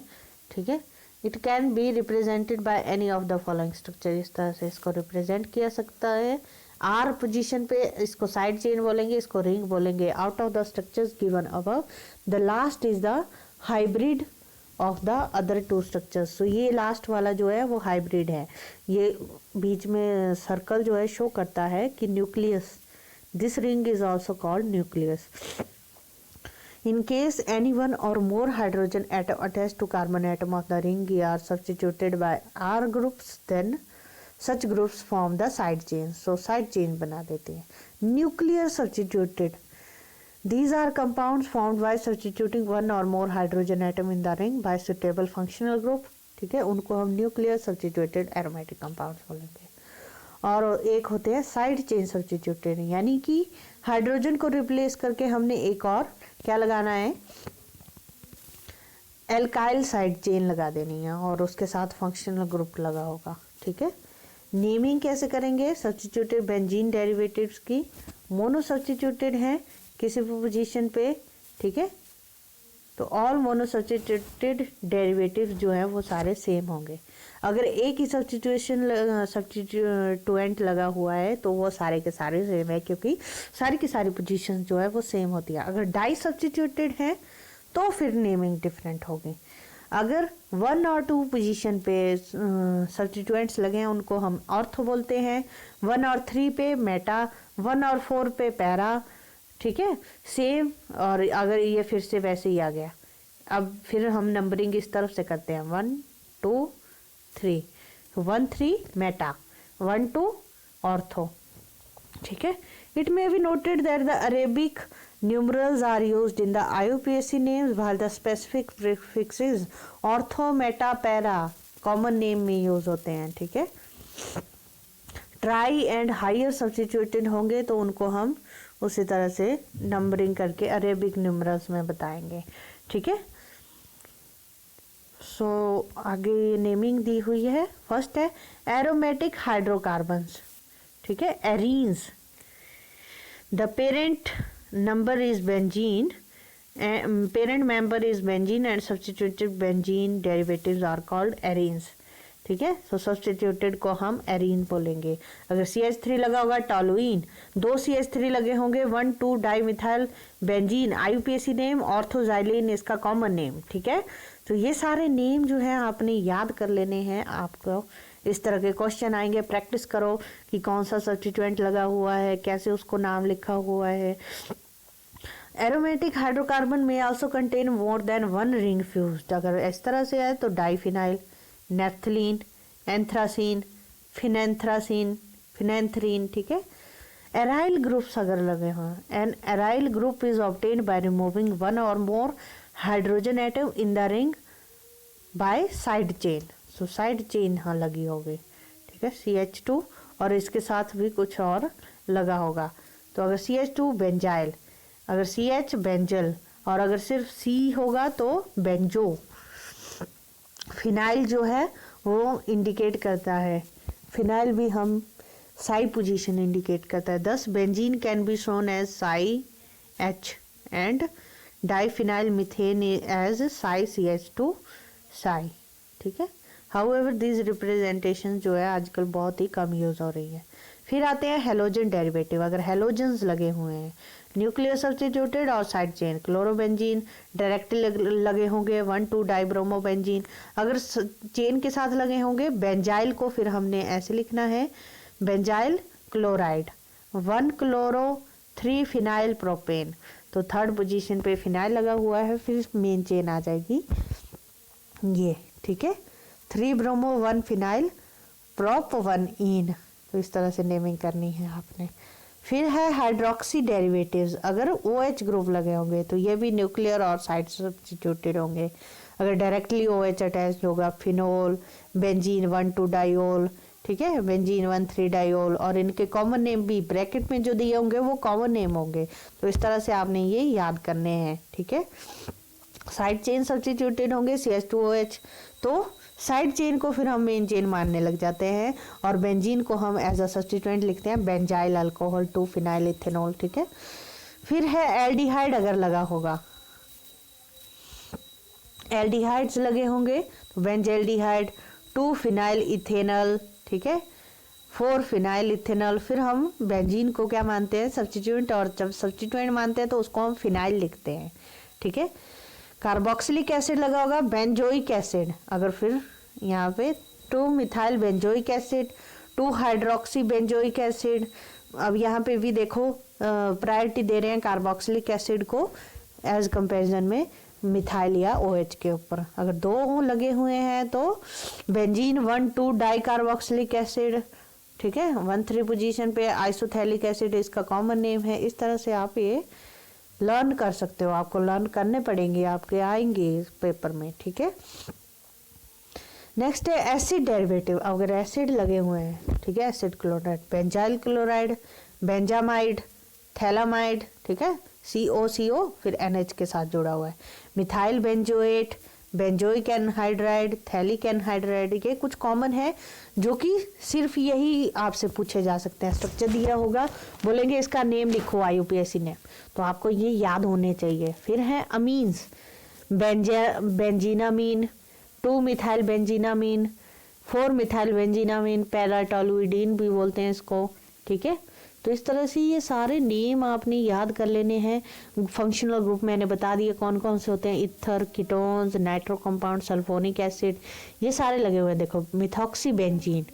ठीक है, it can be represented by any of the following structure. इस तरह से इसको रिप्रेजेंट किया सकता है. आर पोजीशन पे इसको साइड चेन बोलेंगे, इसको रिंग बोलेंगे. Out of the structures given above the last is the hybrid of the other 2 structures. So ये लास्ट वाला जो है वो हाइब्रिड है. ये बीच में सर्कल जो है शो करता है कि nucleus, this ring is also called nucleus. In case any one और more hydrogen atom attach to carbon atom of the ring are substituted by R groups, then such groups form the side chain. So side chain बना देते हैं. Nuclear substituted, these are compounds formed by substituting one or more hydrogen atom in the ring by suitable functional group. ठीक है, उनको हम nuclear substituted aromatic compounds बोलेंगे. और एक होते हैं साइड चेन सब्स्टिट्यूटेड, यानी कि हाइड्रोजन को रिप्लेस करके हमने एक और क्या लगाना है, एल्काइल साइड चेन लगा देनी है और उसके साथ फंक्शनल ग्रुप लगा होगा. ठीक है, नेमिंग कैसे करेंगे? सब्स्टिट्यूटेड बेंजीन डेरिवेटिव्स की मोनो सब्स्टिट्यूटेड है किसी भी पोजीशन पे. ठीक है, तो ऑल मोनो सब्स्टिट्यूटेड डेरिवेटिव्स जो है वो सारे सेम होंगे. अगर एक ही सब्स्टिट्यूएंट लगा हुआ है तो वो सारे के सारे सेम है, क्योंकि सारी की सारी पोजीशन जो है वो सेम होती है. अगर डाई सब्स्टिट्यूटेड है तो फिर नेमिंग डिफरेंट होगी. अगर 1 और 2 पोजीशन पे सब्स्टिट्यूएंट्स लगे हैं उनको हम ऑर्थो बोलते हैं. 1 और 3 पे मेटा, 1 और 4 पे पैरा. ठीक है, सेम. और अगर ये फिर से वैसे ही आ गया, अब फिर हम नंबरिंग इस तरफ से करते हैं 1 2 3. 1 3 मेटा, 1 2 ऑर्थो. ठीक है, it may be noted that the Arabic numerals are used in the IUPAC names while the specific prefixes ortho, meta, para common name में यूज होते हैं. ठीक है, ट्राई एंड हायर सब्स्टिट्यूटेड होंगे तो उनको हम उसी तरह से नंबरिंग करके अरेबिक न्यूमरल्स में बताएंगे. ठीक है, सो आगे नेमिंग दी हुई है. फर्स्ट है एरोमेटिक हाइड्रोकार्बन्स. ठीक है, arenes. The parent number is benzene, parent member is benzene and substituted benzene derivatives are called arenes. ठीक है, सो सब्स्टिट्यूटेड को हम एरीन बोलेंगे. अगर CH3 लगा होगा टॉलुइन, 2 CH3 लगे होंगे 1 2 डाइमिथाइल बेंजीन, IUPAC नेम. ऑर्थोजाइलिन इसका कॉमन नेम. ठीक है, तो ये सारे नेम जो है आपने याद कर लेने हैं. आपको इस तरह के क्वेश्चन आएंगे, प्रैक्टिस करो कि कौन सा सब्स्टिट्यूएंट लगा हुआ है, कैसे उसको नाम लिखा हुआ है. एरोमेटिक हाइड्रोकार्बन में also contain more than 1 ring fused. अगर इस तरह से है तो diphenyl, naphthalene, anthracene, phenanthracene, phenanthrene. ठीक है, एराइल ग्रुप्स अगर लगे हों, an aryl group is obtained by removing 1 और more hydrogen atom in the ring by side chain. So side chain हाँ लगी होगी. ठीक है, CH2 और इसके साथ भी कुछ और लगा होगा. तो अगर CH2 बेंजाइल, अगर CH बेंजल, और अगर सिर्फ C होगा तो बेंजो. फिनाइल जो है वो इंडिकेट करता है, फिनाइल भी हम साई पोजीशन इंडिकेट करता है. 10 benzene can be shown as psi H and diphenyl methane as SiCH2 psi, ठीक है। हाउएवर दिस रिप्रेजेंटेशन जो है आजकल बहुत ही कम यूज हो रही है। फिर आते हैं हेलोजन डेरिवेटिव। अगर हेलोजन्स लगे हुए हैं, न्यूक्लियर सब्स्टिट्यूटेड और साइड चेन, क्लोरोबेंजीन डायरेक्टली लगे होंगे 1,2 डाइब्रोमोबेंजीन। अगर चेन के साथ लगे होंगे बेंजाइल को फिर हमने ऐसे लिखना है benzyl chloride 1 chloro 3 phenyl propane. तो थर्ड पोजीशन पे फिनाइल लगा हुआ है, फिर मेन चेन आ जाएगी ये, ठीक है। 3 ब्रोमो 1 फिनाइल प्रोप 1 इन। तो इस तरह से नेमिंग करनी है आपने। फिर है हाइड्रोक्सी डेरिवेटिव्स। अगर OH ग्रुप लगे होंगे तो ये भी न्यूक्लियर और साइड सब्स्टिट्यूटेड होंगे। अगर डायरेक्टली OH अटैच होगा फिनोल, बेंजीन 1,2 डाइओल, ठीक है, बेंजीन 1,3 डाइओल, और इनके कॉमन नेम भी ब्रैकेट में जो दिए होंगे वो कॉमन नेम होंगे। तो इस तरह से आपने ये याद करने हैं, ठीक है। साइड चेन सब्स्टिट्यूटेड होंगे CH2OH, तो साइड चेन को फिर हम मेन चेन मानने लग जाते हैं, और बेंजीन को हम एज अ सब्स्टिट्यूएंट लिखते हैं बेंजाइल अल्कोहल 2 फिनाइल इथेनॉल, ठीक है। फिर है एल्डिहाइड। अगर लगा होगा, एल्डिहाइड्स लगे होंगे तो बेंजाइल्डिहाइड 2 फिनाइल इथेनॉल, ठीक है, 4 फिनाइल इथेनॉल। फिर हम बेंजीन को क्या मानते हैं सब्स्टिट्यूएंट, और जब सब्स्टिट्यूएंट मानते हैं तो उसको हम फिनाइल लिखते हैं, ठीक है। कार्बोक्सिलिक एसिड लगा होगा बेंजोइक एसिड। अगर फिर यहाँ पे 2 methyl benzoic acid 2 hydroxy benzoic acid. अब यहाँ पे भी देखो प्रायोरिटी दे रहे हैं कार्बोक्सिलिक एसिड को एज कंपैरिजन में मिथाइल या OH के ऊपर। अगर 2 लगे हुए हैं तो बेंजीन 1,2 डाई कार्बोक्सिलिक एसिड, ठीक है, 1,3 पोजीशन पे आइसोथैलिक एसिड इसका कॉमन नेम है। इस तरह से आप ये लर्न कर सकते हो, आपको लर्न करने पड़ेंगे, आपके आएंगे इस पेपर में, ठीक है। नेक्स्ट है एसिड डेरिवेटिव। अगर एसिड लगे हुए हैं, ठीक है, acid chloride benzyl chloride, benzamide, phthalimide, ठीक है, COCO फिर NH के साथ जुड़ा हुआ है, methyl benzoate, benzoic anhydride, phthalic anhydride. ये कुछ कॉमन है जो कि सिर्फ यही आपसे पूछे जा सकते हैं। स्ट्रक्चर दिया होगा, बोलेंगे इसका नेम लिखो IUPAC ने, तो आपको ये याद होने चाहिए। फिर है अमीन्स, बेंजीनामीन 2 मिथाइल बेंजीनामीन, 4 मिथाइल बेंजीनामीन, पैराटोलुइडीन भी बोलते हैं इसको, ठीक है। तो इस तरह से ये सारे नेम आपने याद कर लेने हैं। फंक्शनल ग्रुप मैंने बता दिए कौन कौन से होते हैं, ether, ketones, nitro compound, sulphonic acid, ये सारे लगे हुए हैं। देखो मिथॉक्सी बेंजीन,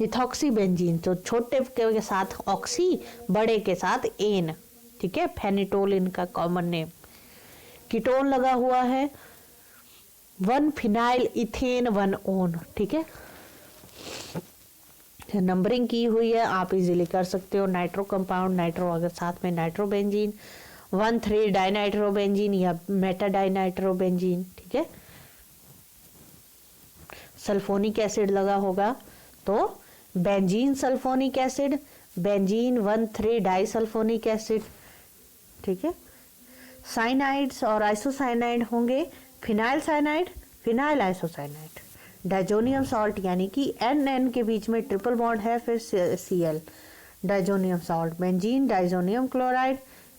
इथॉक्सी बेंजीन, तो छोटे के साथ ऑक्सी, बड़े के साथ एन, ठीक है, फेनिटोल इनका कॉमन नेम। कीटोन लगा हुआ है 1 फिनाइल इथेन 1 ओन, ठीक है, नंबरिंग की हुई है, आप इजीली कर सकते हो। नाइट्रो कंपाउंड, नाइट्रो अगर साथ में नाइट्रोबेंजीन 1,3 डाइनाइट्रोबेंजीन या मेटा डाइनाइट्रोबेंजीन, ठीक है। सल्फोनिक एसिड लगा होगा तो benzene sulphonic acid, benzene 1,3 disulphonic acid, ठीक है। साइनाइड्स और आइसोसाइनाइड होंगे phenyl cyanide, phenyl isocyanide. Diazonium salt यानी कि NN के बीच में ट्रिपल बॉन्ड है, फिर Cl, diazonium salt. Benzene diazonium chloride,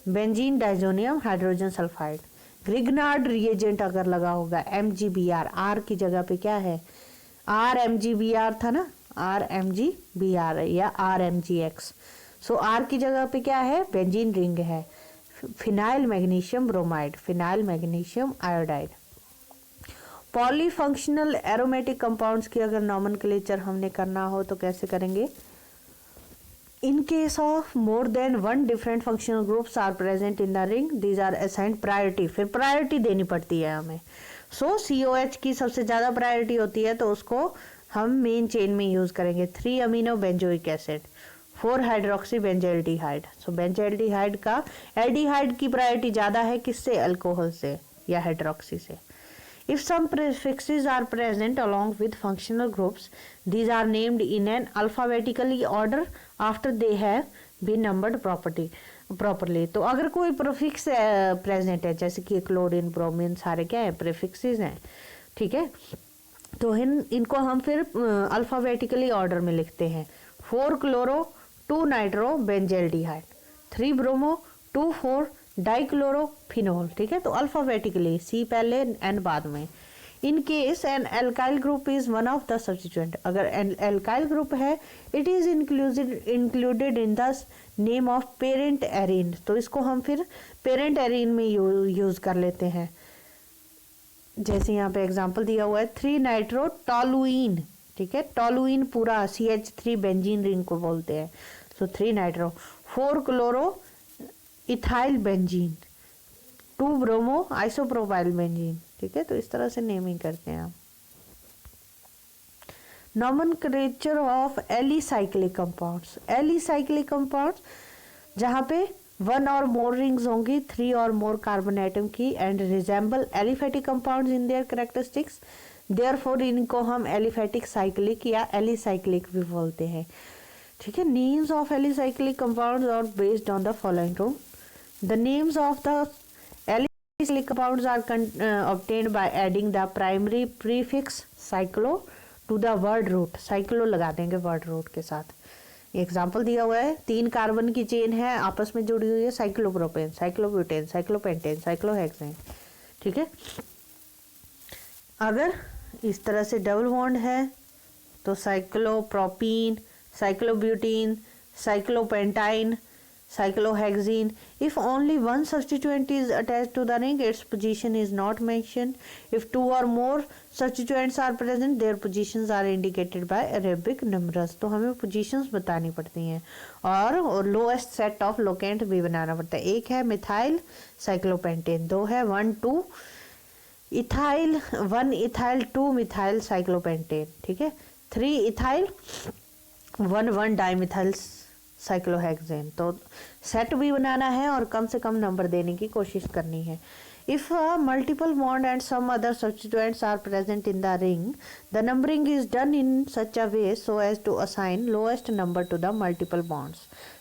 benzene diazonium hydrogen sulphide. Grignard reagent अगर लगा होगा MgBr, R की जगह पे क्या है RMgBr था ना, RMgBr या RMgX। सो R की जगह पे क्या है बेंजीन रिंग है। Phenyl magnesium bromide, phenyl magnesium iodide. Polyfunctional aromatic compounds की अगर नॉमेनक्लेचर हमने करना हो तो कैसे करेंगे। In case of more than 1 different functional groups are present in the ring, these are assigned priority, फिर प्रायोरिटी देनी पड़ती है हमें। सो COH की सबसे ज़्यादा प्रायोरिटी होती है तो उसको हम मेन चेन में यूज़ करेंगे। 3 amino benzoic acid, 4 hydroxy benzaldehyde. So benzaldehyde का एल्डिहाइड की प्रायोरिटी ज़्यादा है, किससे, अल्कोहल से या हाइड्रोक्सी से। If some prefixes are present along with functional groups, these are named in an alphabetically order after they have been numbered properly. तो अगर कोई प्रीफिक्स प्रेजेंट है जैसे कि क्लोरीन, ब्रोमीन, सारे क्या है प्रीफिक्सेस हैं, ठीक है, तो इनको हम फिर अल्फाबेटिकली ऑर्डर में लिखते हैं। 4 chloro 2 nitro benzaldehyde, 3 bromo 2,4 dichlorophenol, ठीक है। तो अल्फाबेटिकली सी पहले एन बाद में। In case N alkyl group is one of the substituent, अगर एन एल्काइल ग्रुप है it is included in the name of parent arene, तो इसको हम फिर पेरेंट एरीन में यूज कर लेते हैं। जैसे यहाँ पे एग्जांपल दिया हुआ है 3 नाइट्रो टॉलुइन, ठीक है। टॉलुइन पूरा CH3 बेंजीन रिंग को बोलते हैं, सो 3 nitro. 4 chloro ethyl benzene, 2 bromo isopropyl benzene, ठीक है। तो इस तरह से नेमिंग करते हैं आप। Nomenclature of alicyclic compounds, alicyclic compounds जहाँ पे 1 और मोर रिंग्स होंगी, 3 और मोर कार्बन एटम की, and resemble aliphatic compounds in their characteristics, therefore इनको हम एलिफेटिक साइक्लिक या एलिसाइक्लिक भी बोलते हैं, ठीक है। Names of alicyclic compounds are based on the following rule. The names of the alicyclic compounds are obtained by adding the primary prefix cyclo to the word root, cyclo लगा देंगे word root के साथ। Example दिया हुआ है 3 carbon की chain है आपस में जुड़ी हुई है, साइक्लोप्रोपेन, साइक्लोब्यूटेन, साइक्लोपेंटेन, साइक्लोहेक्सेन, ठीक है। अगर इस तरह से डबल बॉन्ड है तो cyclopropene, साइक्लोब्यूटीन, साइक्लोपेंटाइन, cyclohexene. If only one substituent is attached to the ring, its position is not mentioned. If 2 or more substituents are present, their positions are indicated by Arabic numerals. तो हमें positions बतानी पड़ती हैं और lowest set of locant भी बनाना पड़ता है। एक है मिथाइल साइक्लोपेंटेन, 2 है 1 2 इथाइल 1 इथाइल 2 मिथाइल साइक्लोपेंटेन, ठीक है। 3 इथाइल 1 1 डाइमिथाइल साइक्लोहेक्सेन। तो सेट भी बनाना है और कम से कम नंबर देने की कोशिश करनी है। If multiple bond and some other substituents are present in the ring, the numbering is done in such a way so as to assign lowest number to the multiple bonds,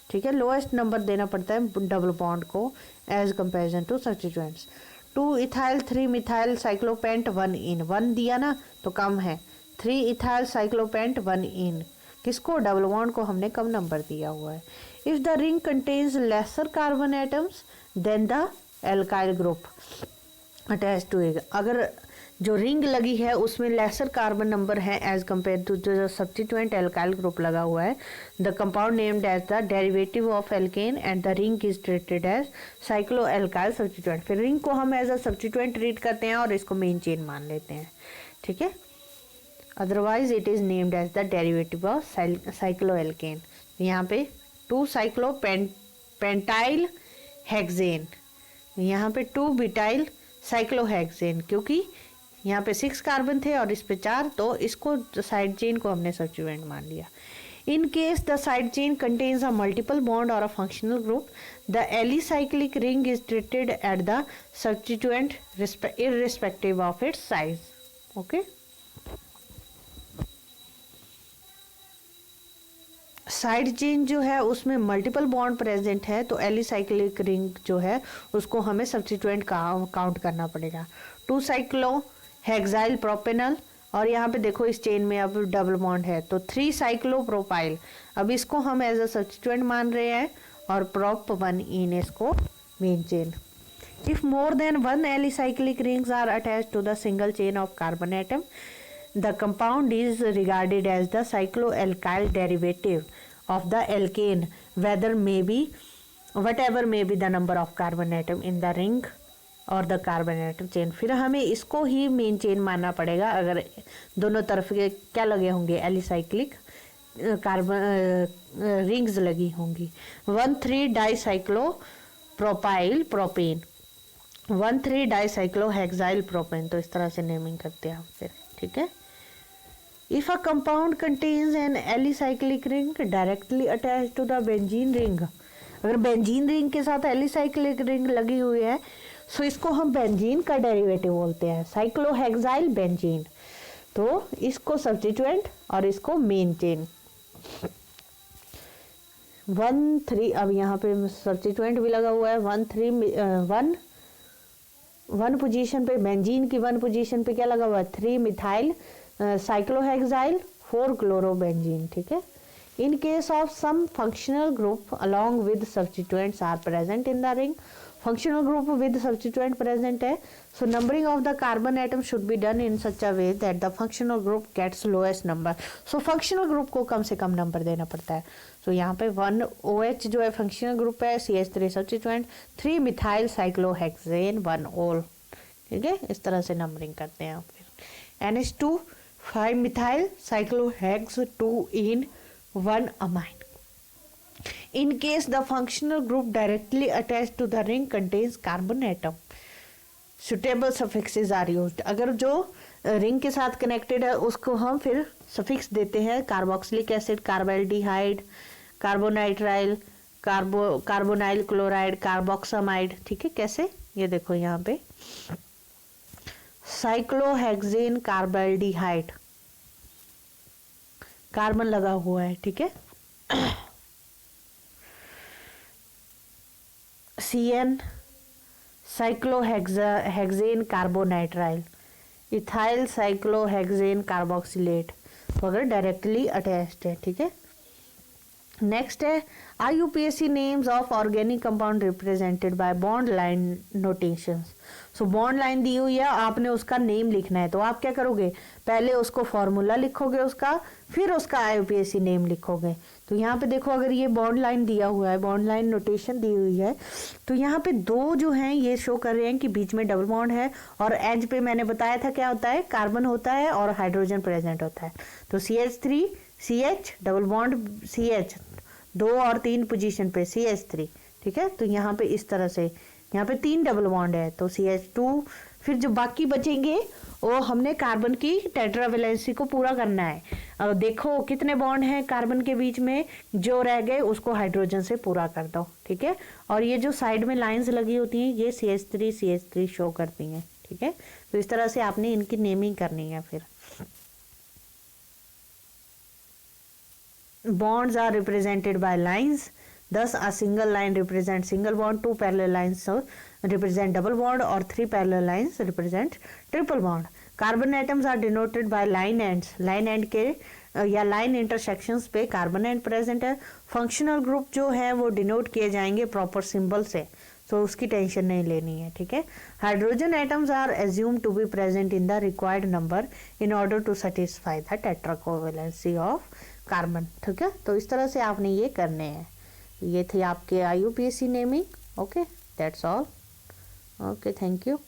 ठीक है। Lowest number देना पड़ता है double bond को as comparison to substituents. 2 ethyl 3 methyl cyclopent 1 ene, 1 दिया ना तो कम है। 3 इथाइल साइक्लोपेंट 1 इन, किसको? डबल बॉन्ड को हमने कम नंबर दिया हुआ है। If the ring contains lesser carbon atoms than the alkyl group attach to it, अगर जो रिंग लगी है उसमें लेसर कार्बन नंबर है एज कम्पेयर टू जो सब्स्टिट्यूएंट एल्काइल ग्रुप लगा हुआ है, the compound named as the derivative of alkane and the ring is treated as cyclo alkyl substituent. फिर रिंग को हम एज अ सब्स्टिट्यूएंट ट्रीट करते हैं और इसको मेन चेन मान लेते हैं, ठीक है। Otherwise it is named as the derivative of cycloalkane. यहाँ पे 2 साइक्लोपेंटाइल हेक्सेन, यहाँ पे 2 बिटाइल साइक्लोहेक्सेन, क्योंकि यहाँ पे 6 कार्बन थे और इस पे 4, तो इसको साइड चेन को हमने सब्स्टिट्यूएंट मान लिया। In case the side chain contains a multiple bond और a functional group, the alicyclic ring is treated at the substituent irrespective of its size, okay. Side chain जो है उसमें मल्टीपल बॉन्ड प्रेजेंट है तो alicyclic ring जो है उसको हमें सब्स्टिट्यूएंट काउंट करना पड़ेगा। 2 साइक्लो हेक्साइल प्रोपेनल, और यहाँ पे देखो इस चेन में अब डबल बॉन्ड है तो 3 साइक्लो प्रोपाइल, अब इसको हम एज अ सब्स्टिट्यूएंट मान रहे हैं और प्रोप 1 इन इसको main chain. If more than 1 alicyclic rings are attached to the single chain of carbon atom, the compound is regarded as the cycloalkyl derivative of the alkane, whatever may be the number of carbon atom in the ring और the carbon atom chain. फिर हमें इसको ही main chain मानना पड़ेगा अगर दोनों तरफ के क्या लगे होंगे, एलिसाइक्लिक कार्बन रिंग्स लगी होंगी। 1,3 डाइसाइक्लो प्रोपाइल प्रोपेन, 1,3 डाइसाइक्लो हेक्साइल प्रोपेन, तो इस तरह से नेमिंग करते हैं हम फिर, ठीक है। If a compound contains an alicyclic ring directly attach to the benzene ring, अगर बेंजीन रिंग के साथ एलिसाइक्लिक रिंग लगी हुई है सो इसको हम बेंजीन का डेरिवेटिव बोलते हैं, साइक्लोहेक्साइल बेंजीन। तो इसको सब्स्टिट्यूएंट और इसको मेन चेन। 1,3, अब यहाँ पे सब्स्टिट्यूएंट भी लगा हुआ है। 1 पोजीशन पे बेंजीन की 1 पोजीशन पे क्या लगा हुआ है, 3 मिथाइल साइक्लोहेक्साइल 4 क्लोरोबेंजीन, ठीक है। In case of some functional group along with substituents are present in the ring, functional group with substituent present है, so numbering of the carbon atom should be done in such a way that the functional group gets lowest number. So functional group को कम से कम number देना पड़ता है। सो यहाँ पे 1 OH जो है फंक्शनल ग्रुप है, CH3 सब्स्टिट्यूएंट, 3 मिथाइल साइक्लोहेक्सेन, 1 ओल, ठीक है। इस तरह से नंबरिंग करते हैं। फिर NH2 5 methyl साइक्लोहेक्स 2 in 1 amine. In case the functional group directly attached to the ring contains carbon atom, suitable suffixes are used। अगर जो रिंग के साथ कनेक्टेड है उसको हम फिर सफिक्स देते हैं, carboxylic acid, carbaldehyde, carbonitrile, carbonyl chloride, carboxamide, ठीक है। कैसे, ये देखो यहाँ पे साइक्लोहेक्सेन कार्बेल्डिहाइड, कार्बन लगा हुआ है, ठीक है। CN cyclohexane carbonitrile, ethyl cyclohexane carboxylate, तो अगर डायरेक्टली अटैच्ड है, ठीक है। नेक्स्ट है IUPAC names of organic compound represented by bond line notations. So bond line दी हुई है, आपने उसका नेम लिखना है, तो आप क्या करोगे, पहले उसको फॉर्मूला लिखोगे उसका, फिर उसका IUPAC नेम लिखोगे। तो यहाँ पे देखो, अगर ये बॉन्ड लाइन दिया हुआ है, बॉन्ड लाइन नोटेशन दी हुई है, तो यहाँ पे 2 जो हैं ये शो कर रहे हैं कि बीच में डबल बॉन्ड है, और एज पे मैंने बताया था क्या होता है, कार्बन होता है और हाइड्रोजन प्रेजेंट होता है। तो CH3 CH double bond CH 2 और 3 पोजीशन पे CH3, ठीक है। तो यहाँ पे इस तरह से, यहाँ पे 3 डबल बॉन्ड है, तो CH2, फिर जो बाकी बचेंगे वो हमने कार्बन की टेट्रावेलेंसी को पूरा करना है। अब देखो कितने बॉन्ड हैं कार्बन के बीच में, जो रह गए उसको हाइड्रोजन से पूरा कर दो, ठीक है। और ये जो साइड में लाइंस लगी होती हैं ये CH3 शो करती हैं, ठीक है। तो इस तरह से आपने इनकी नेमिंग करनी है। फिर bonds are represented by lines, thus a single line represents single bond, 2 parallel lines represent double bond, or 3 parallel lines represent triple bond। carbon atoms are denoted by line ends, line end के या line intersections पे carbon and present है। Functional group जो है वो denote किए जाएंगे proper symbol से, तो उसकी टेंशन नहीं लेनी है, ठीक है। Hydrogen atoms are assume to be present in the required number in order to satisfy the tetracovalency of carbon, ठीक है। तो इस तरह से आपने ये करने हैं। ये थे आपके IUPAC naming. Okay, that's all. Okay, thank you.